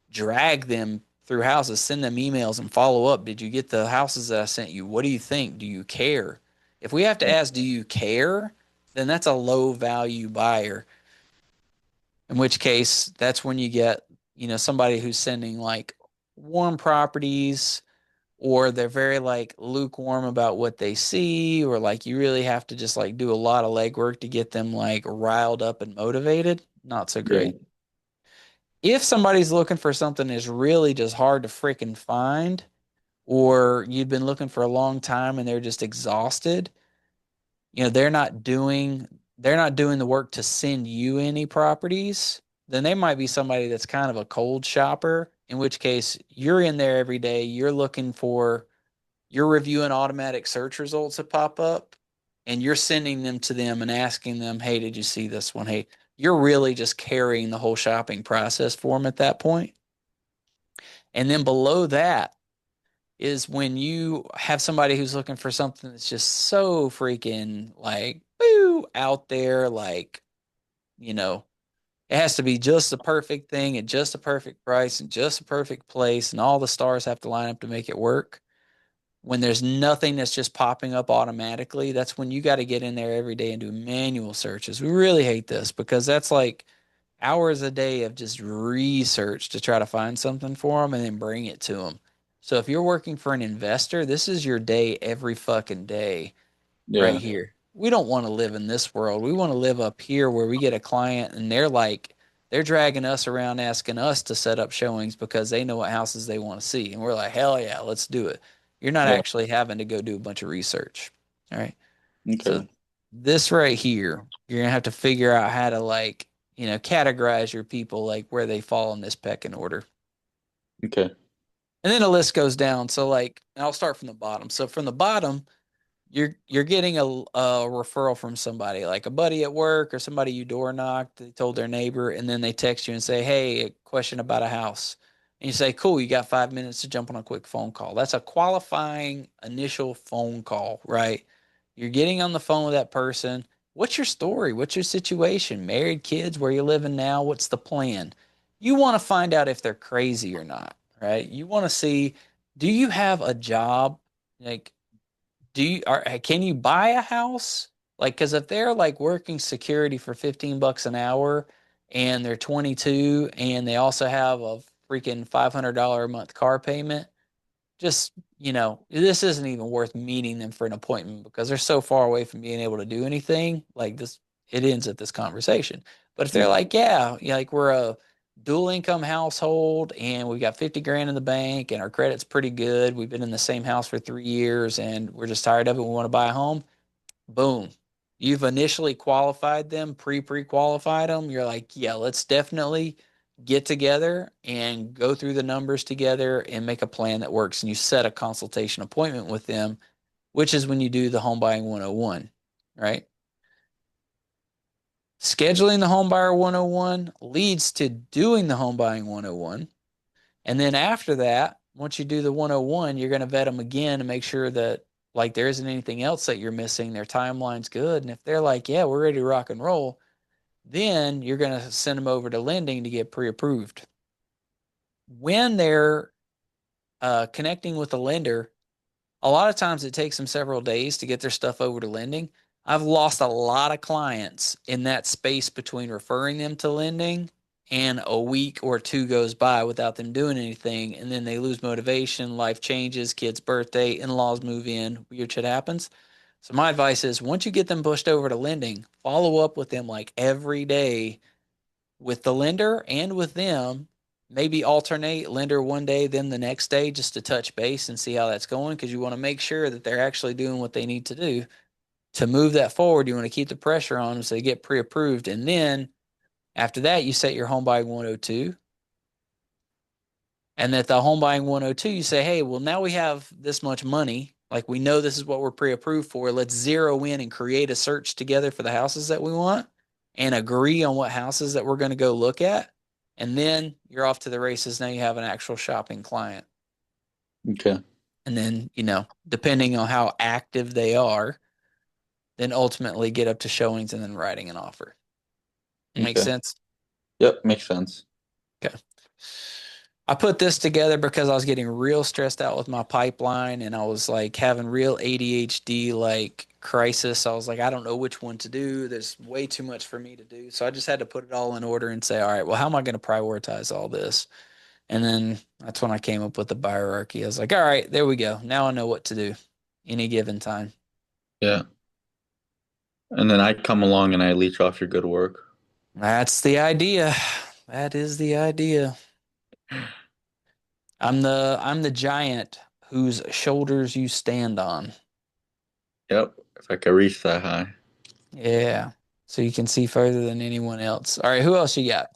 drag them through houses, send them emails and follow up. Did you get the houses that I sent you? What do you think? Do you care? If we have to Yeah. ask, do you care? Then that's a low value buyer. In which case, that's when you get, somebody who's sending like warm properties, or they're very like lukewarm about what they see, or like you really have to just like do a lot of legwork to get them like riled up and motivated. Not so Yeah. great. If somebody's looking for something that's really just hard to freaking find, or you've been looking for a long time and they're just exhausted, they're not doing the work to send you any properties, then they might be somebody that's kind of a cold shopper, in which case you're in there every day, you're reviewing automatic search results that pop up, and you're sending them to them and asking them, hey, did you see this one? Hey, you're really just carrying the whole shopping process for them at that point. And then below that is when you have somebody who's looking for something that's just so freaking like boo out there, like, you know, it has to be just the perfect thing at just the perfect price and just the perfect place, and all the stars have to line up to make it work. When there's nothing that's just popping up automatically, that's when you got to get in there every day and do manual searches. We really hate this because that's like hours a day of just research to try to find something for them and then bring it to them. So if you're working for an investor, this is your day every fucking day right Yeah. here. We don't want to live in this world. We want to live up here where we get a client and they're dragging us around asking us to set up showings because they know what houses they want to see. And we're like, hell yeah, let's do it. You're not Yeah. actually having to go do a bunch of research. All right. So Okay. this right here, you're gonna have to figure out how to like, categorize your people like where they fall in this pecking order. Okay. And then the list goes down. So like, and I'll start from the bottom. So from the bottom, you're getting a referral from somebody like a buddy at work or somebody you door knocked, they told their neighbor, and then they text you and say, hey, a question about a house, and you say, cool, you got 5 minutes to jump on a quick phone call. That's a qualifying initial phone call, right? You're getting on the phone with that person. What's your story? What's your situation? Married, kids, where you living now? What's the plan? You want to find out if they're crazy or not, right? You want to see, do you have a job? Like, can you buy a house? Like, because if they're like working security for 15 bucks an hour and they're 22 and they also have a freaking $500 a month car payment, just, this isn't even worth meeting them for an appointment because they're so far away from being able to do anything like this. It ends at this conversation. But if they're Mm. like, yeah, like we're a dual income household and we've got 50 grand in the bank and our credit's pretty good. We've been in the same house for 3 years and we're just tired of it. We want to buy a home. Boom. You've initially qualified them, pre-qualified them. You're like, yeah, let's definitely get together and go through the numbers together and make a plan that works. And you set a consultation appointment with them, which is when you do the home buying 101, right? Scheduling the home buyer 101 leads to doing the home buying 101. And then after that, once you do the 101, you're going to vet them again to make sure that like there isn't anything else that you're missing. Their timeline's good. And if they're like, yeah, we're ready to rock and roll, then you're going to send them over to lending to get pre-approved. When they're connecting with the lender, a lot of times it takes them several days to get their stuff over to lending. I've lost a lot of clients in that space between referring them to lending and a week or two goes by without them doing anything. And then they lose motivation, life changes, kid's birthday, in laws move in, weird shit happens. So, my advice is once you get them pushed over to lending, follow up with them like every day with the lender and with them. Maybe alternate lender one day, then the next day, just to touch base and see how that's going. Because you want to make sure that they're actually doing what they need to do to move that forward. You want to keep the pressure on them so they get pre approved. And then after that, you set your home buying 102. And at the home buying 102, you say, hey, well, now we have this much money. Like we know this is what we're pre-approved for. Let's zero in and create a search together for the houses that we want and agree on what houses that we're going to go look at. And then you're off to the races. Now you have an actual shopping client. Okay. And then, depending on how active they are, then ultimately get up to showings and then writing an offer. Makes Okay. sense? Yep, makes sense. Okay. I put this together because I was getting real stressed out with my pipeline and I was like having real ADHD like crisis. I was like, I don't know which one to do. There's way too much for me to do. So I just had to put it all in order and say, all right, well, how am I going to prioritize all this? And then that's when I came up with the hierarchy. I was like, all right, there we go. Now I know what to do any given time. Yeah. And then I come along and I leech off your good work. That's the idea. That is the idea. I'm the giant whose shoulders you stand on. Yep. If I could reach that high. Yeah. So you can see further than anyone else. All right, who else you got?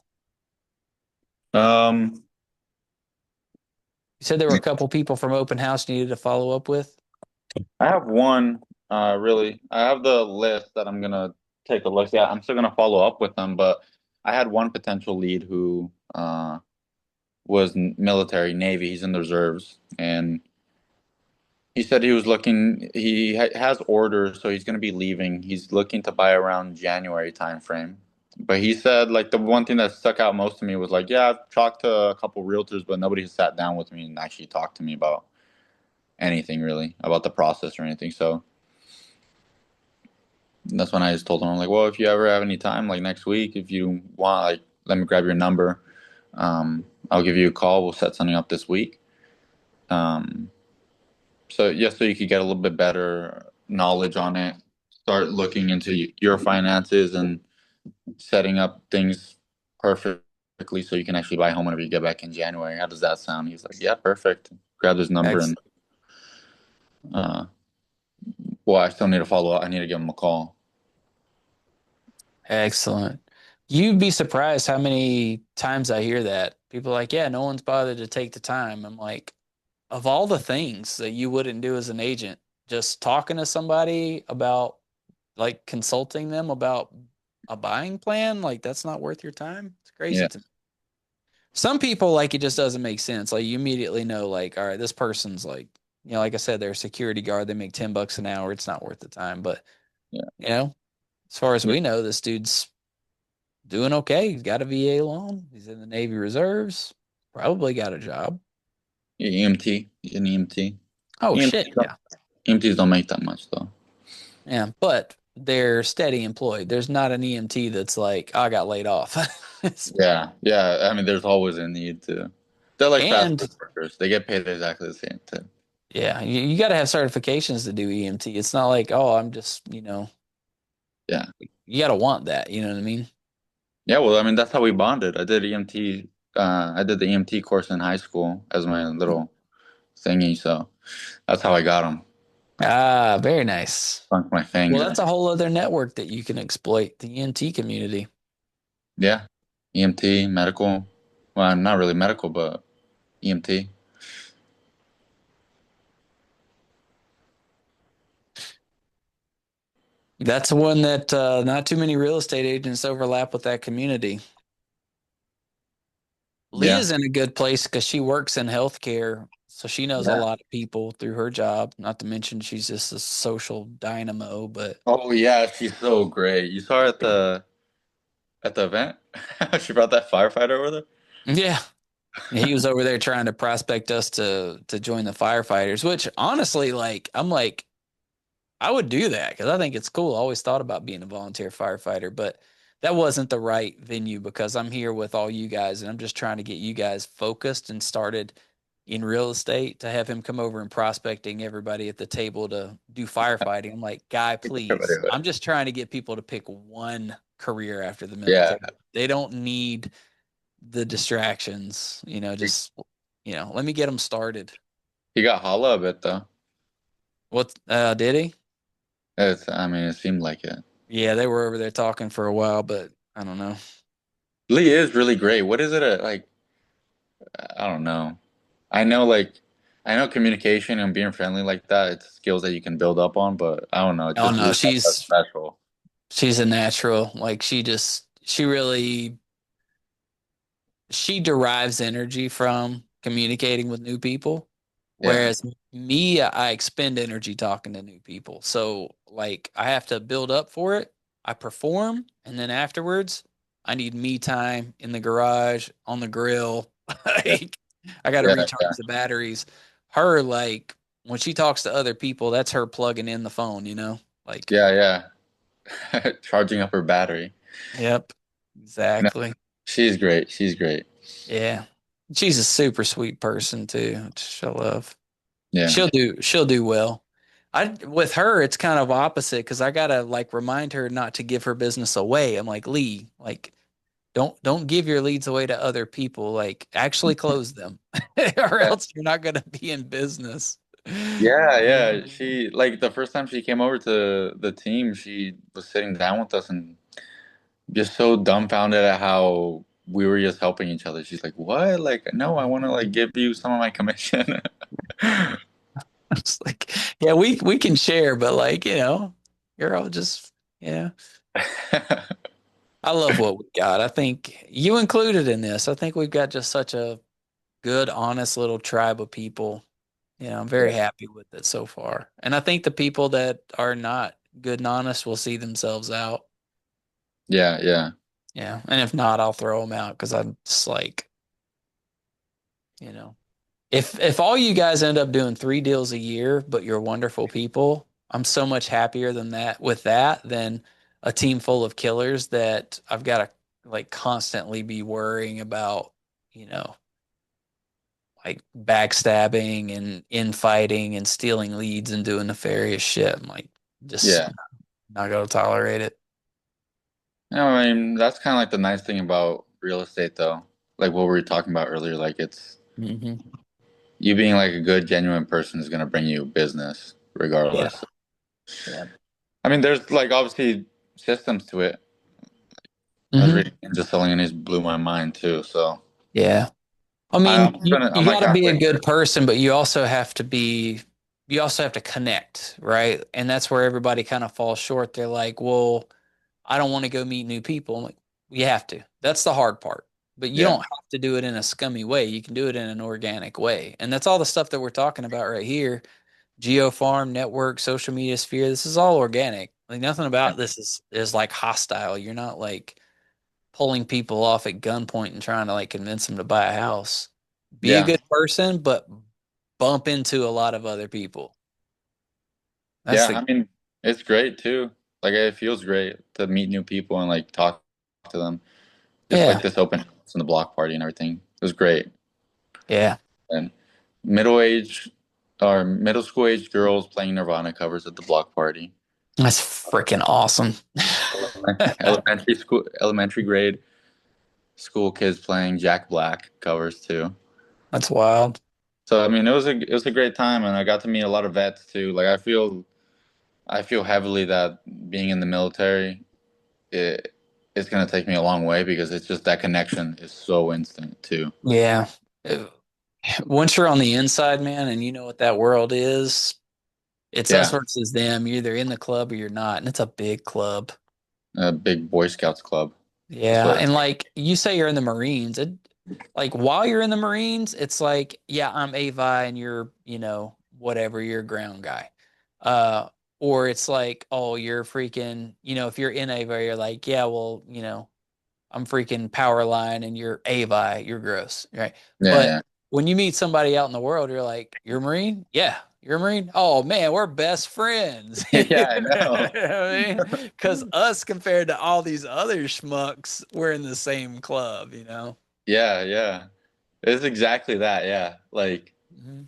Um, You said there were a couple people from open house you needed to follow up with. I have one, really. I have the list that I'm gonna take a look at. I'm still gonna follow up with them, but I had one potential lead who was military, Navy. He's in the reserves, and he said he was looking. He has orders, so he's gonna be leaving. He's looking to buy around January time frame. But he said like the one thing that stuck out most to me was like, yeah, I've talked to a couple realtors, but nobody has sat down with me and actually talked to me about anything really about the process or anything. So that's when I just told him, I'm like, well, if you ever have any time, like next week, if you want, like, let me grab your number. I'll give you a call. We'll set something up this week. Um, so yeah, so you could get a little bit better knowledge on it. Start looking into your finances and setting up things perfectly so you can actually buy a home whenever you get back in January. How does that sound? He's like, yeah, perfect. Grab his number Ex- and uh, well, I still need to follow up. I need to give him a call. Excellent. You'd be surprised how many times I hear that. People are like, yeah, no one's bothered to take the time. I'm like, of all the things that you wouldn't do as an agent, just talking to somebody about like consulting them about a buying plan, like that's not worth your time. It's crazy Yeah, to me. Some people like it just doesn't make sense. Like you immediately know, like, all right, this person's like, like I said, they're a security guard. They make $10 an hour. It's not worth the time. But yeah, you know, as far as yeah. we know, this dude's doing okay. He's got a VA loan. He's in the Navy Reserves. Probably got a job. Yeah, EMT. He's an EMT. Oh shit, EMTs yeah, don't make that much though. yeah. But they're steady employed. There's not an EMT that's like, "Oh, I got laid off." Yeah, yeah. I mean, there's always a need to. They're like fast And food workers. They get paid exactly the same too. yeah, you got to have certifications to do EMT. It's not like, oh, I'm just, Yeah, you got to want that. You know what I mean? yeah. Well, I mean, that's how we bonded. I did EMT. I did the EMT course in high school as my little thingy. So that's how I got them. Ah, very nice. Sunk my Well, finger. that's a whole other network that you can exploit, the EMT community. Yeah, EMT medical. Well, I'm not really medical, but EMT. That's one that not too many real estate agents overlap with that community. Yeah, Leah's in a good place because she works in healthcare, so she knows a yeah. lot of people through her job. Not to mention she's just a social dynamo. But Oh yeah, she's so great. You saw her at the event. She brought that firefighter over there. yeah, he was over there trying to prospect us to join the firefighters. Which honestly, like, I'm like, I would do that because I think it's cool. I always thought about being a volunteer firefighter, but that wasn't the right venue because I'm here with all you guys and I'm just trying to get you guys focused and started in real estate to have him come over and prospecting everybody at the table to do firefighting. I'm like, guy, please. I'm just trying to get people to pick one career after the Yeah, military. They don't need the distractions, just, let me get them started. he got holla a bit though. What, did he? I mean, it seemed like it. Yeah, they were over there talking for a while, but I don't know. Lee is really great. What is it? Like, I don't know. I know like I know communication and being friendly like that, it's skills that you can build up on, but I don't know, Oh just no, Lee has that special. she's a natural. Like she really she derives energy from communicating with new people. Yeah. Whereas me, I expend energy talking to new people. So like I have to build up for it. I perform, and then afterwards, I need me time in the garage, on the grill. Yeah. Like I got to Yeah. recharge Yeah. the batteries. Her like when she talks to other people, that's her plugging in the phone, you know? Like, Yeah, yeah. Charging up her battery. yep, No, exactly. she's great. She's great. Yeah. She's a super sweet person too, which I love. Yeah. She'll do well. I with her it's kind of opposite because I gotta like remind her not to give her business away. I'm like, Lee, like don't give your leads away to other people. Like actually close them, or Yeah. else you're not gonna be in business. Yeah, Yeah. yeah. She like the first time she came over to the team, she was sitting down with us and just so dumbfounded at how we were just helping each other. She's like, "What? Like, no, I want to like give you some of my commission." It's like, yeah, we can share, but like, you're all just yeah. I love what we got. I think you included in this. I think we've got just such a good, honest little tribe of people. I'm very Yeah, happy with it so far. And I think the people that are not good and honest will see themselves out. yeah, yeah, Yeah. And if not, I'll throw them out because I'm just like, you know, if all you guys end up doing 3 deals a year, but you're wonderful people, I'm so much happier than that with that than a team full of killers that I've got to like constantly be worrying about, you know, like backstabbing and infighting and stealing leads and doing nefarious shit. I'm like, just yeah. not gonna tolerate it. No, I mean that's kind of like the nice thing about real estate, though. Like what we were talking about earlier, like it's Hmm. you being like a good, genuine person is gonna bring you business Yeah. regardless. Yeah. I mean, there's like obviously systems to it. I was Hmm. reading Ninja Selling and it blew my mind too. So Yeah. I I'm mean, you, gonna, I'm you got like to be a halfway good there. person, but you also have to connect, right? And that's where everybody kind of falls short. They're like, well, I don't want to go meet new people. I'm like, you have to. That's the hard part. But you don't Yeah, have to do it in a scummy way. You can do it in an organic way. And that's all the stuff that we're talking about right here. Geo farm, network, social media sphere. This is all organic. Like nothing yeah, about this is like hostile. You're not like pulling people off at gunpoint and trying to like convince them to buy a house. Be a yeah, good person, but bump into a lot of other people. That's yeah. the I mean, it's great too. Like it feels great to meet new people and like talk to them. Just like yeah, this open house and the block party and everything. It was great. yeah. And middle age or middle school age girls playing Nirvana covers at the block party. That's freaking awesome. Elementary grade school kids playing Jack Black covers too. That's wild. So I mean, it was a great time, and I got to meet a lot of vets too. Like I feel heavily that being in the military, it it's gonna take me a long way because it's just that connection is so instant too. Yeah. Once you're on the inside, man, and you know what that world is, it's us Yeah, versus them. You're either in the club or you're not. And it's a big club. a big Boy Scouts club. That's Yeah. what. And like you say you're in the Marines, like while you're in the Marines, it's like, yeah, I'm Avi and you're, whatever, you're a ground guy. Uh, or it's like, oh, you're freaking, if you're in Avi, you're like, yeah, well, I'm freaking power line and you're Avi, you're gross, right? But Yeah, when you meet somebody out in the world, you're like, you're a Marine? Yeah, you're a Marine. Oh man, we're best friends. yeah, You yeah. I know know. what I mean? Because us compared to all these other schmucks, we're in the same club. Yeah, yeah. It's exactly that. Yeah, like Hmm.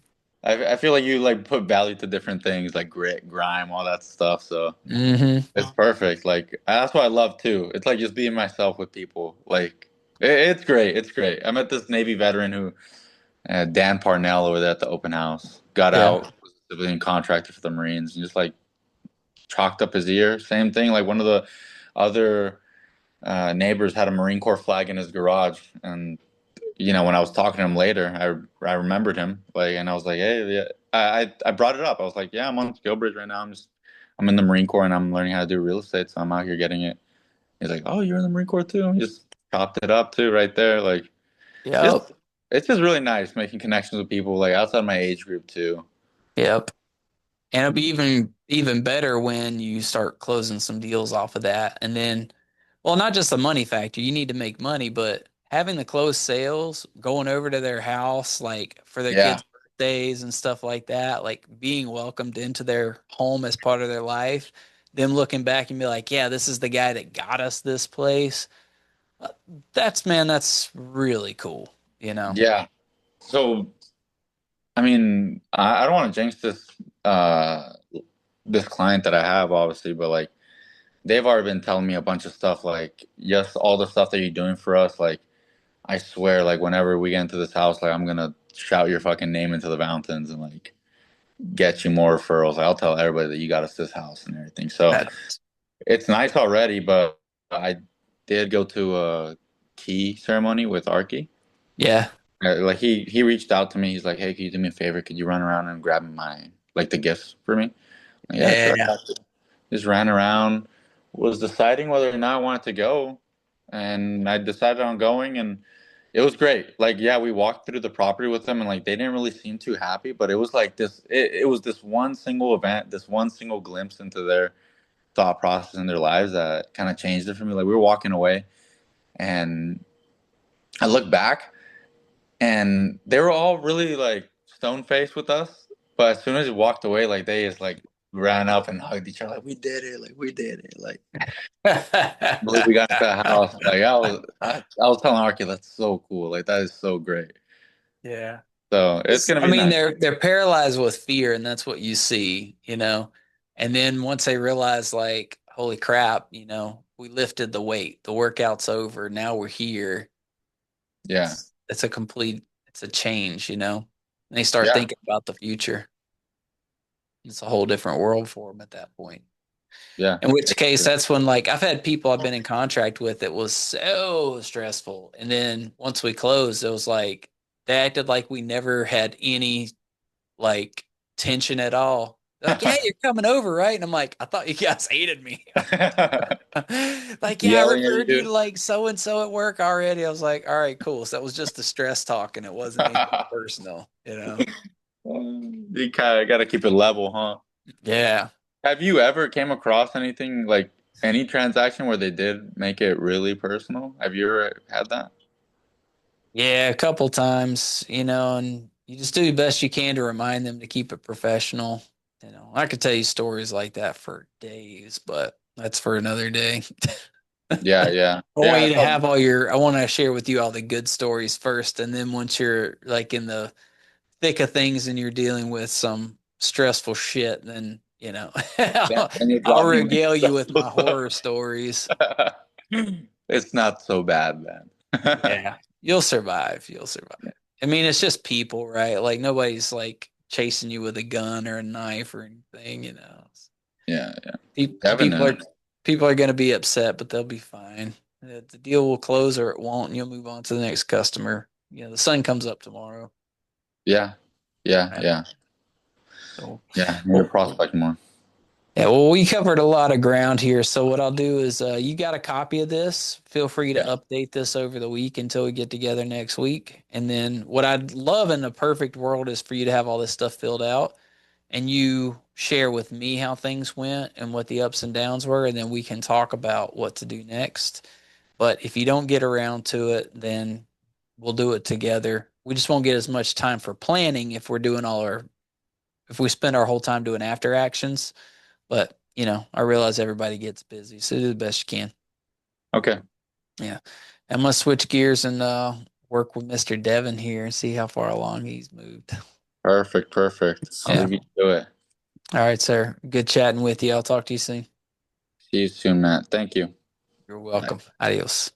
I feel like you like put value to different things like grit, grime, all that stuff. So Hmm. it's perfect. Like that's what I love too. It's like just being myself with people. Like it's great. It's great. I met this Navy veteran who Dan Parnell over there at the open house. Got Yeah. out, was a civilian contractor for the Marines, and just like chalked up his ear. Same thing. Like one of the other neighbors had a Marine Corps flag in his garage, and when I was talking to him later, I remembered him, like, and I was like, hey, yeah, I brought it up. I was like, yeah, I'm on Skillbridge right now. I'm in the Marine Corps and I'm learning how to do real estate, so I'm out here getting it. He's like, oh, you're in the Marine Corps too? He just chopped it up too, right there. Like, Yep. just it's just really nice making connections with people like outside my age group too. Yep. And it'll be even better when you start closing some deals off of that. And then, well, not just the money factor, you need to make money, but having the closed sales, going over to their house, like for their Yeah, kids' birthdays and stuff like that, like being welcomed into their home as part of their life, them looking back and be like, yeah, this is the guy that got us this place. Uh, that's really cool, you know? yeah. So I mean, I don't want to jinx this client that I have, obviously, but like they've already been telling me a bunch of stuff like, yes, all the stuff that you're doing for us, like I swear, like whenever we get into this house, like I'm gonna shout your fucking name into the mountains and like get you more referrals. Like, I'll tell everybody that you got us this house and everything. So That, it's nice already, but I did go to a key ceremony with Arky. yeah. Like he reached out to me. He's like, "Hey, can you do me a favor? Could you run around and grab my like the gifts for me?" Like, yeah, sure. I Yeah. got you. Just ran around, was deciding whether or not I wanted to go, and I decided on going, and it was great. Like, yeah, we walked through the property with them, and like they didn't really seem too happy, but it was like this. It was this one single event, this one single glimpse into their thought process in their lives that kind of changed it for me. Like we were walking away, and I looked back, and they were all really like stone faced with us. But as soon as we walked away, like they just like ran up and hugged each other, like we did it, like we did it, like I believe we got into the house. Like I was telling Arky, that's so cool, like that is so great. Yeah. So it's gonna I be mean, nice. they're paralyzed with fear, and that's what you see, you know. And then once they realize, like, holy crap, you know, we lifted the weight, the workout's over, now we're here. Yeah, It's a change, you know. And they start yeah, thinking about the future. It's a whole different world for them at that point. yeah, In which case, that's when, like, I've had people I've been in contract with that was so stressful. And then once we closed, it was like they acted like we never had any like tension at all. They're like, yeah, you're coming over, right? And I'm like, I thought you guys hated me. Like, yeah, I yelling at referred you you. to like so and so at work already. I was like, all right, cool. So that was just the stress talk and it wasn't anything personal, you know? You kind of got to keep it level, huh? Yeah. Have you ever came across anything like any transaction where they did make it really personal? Have you ever had that? Yeah, a couple times, you know, and you just do the best you can to remind them to keep it professional. You know, I could tell you stories like that for days, but that's for another day. Yeah, yeah, I want yeah. you to have I want to share with you all the good stories first. And then once you're like in the thick of things and you're dealing with some stressful shit, then, you know, And you I'll drop me with regale you with stressful my stuff. horror stories. It's not so bad then. Yeah. You'll survive. You'll survive. I mean, it's just people, right? Like nobody's like chasing you with a gun or a knife or anything, you know. Yeah, yeah. Pe- Devin People is. are people are going to be upset, but they'll be fine. The deal will close or it won't, and you'll move on to the next customer. You know, the sun comes up tomorrow. Yeah, yeah, Right. yeah, So, yeah. Need to well, prospect more. yeah, well, we covered a lot of ground here. So what I'll do is, you got a copy of this. Feel free to Yeah. update this over the week until we get together next week. And then what I'd love in a perfect world is for you to have all this stuff filled out and you share with me how things went and what the ups and downs were, and then we can talk about what to do next. But if you don't get around to it, then we'll do it together. We just won't get as much time for planning if we spend our whole time doing after actions. But, you know, I realize everybody gets busy, so do the best you can. Okay. Yeah. I'm gonna switch gears and work with Mr. Devin here and see how far along he's moved. Perfect. Perfect. I'll Yeah. leave you to it. All right, sir. Good chatting with you. I'll talk to you soon. See you soon, Matt. Thank you. You're Bye. welcome. Adios.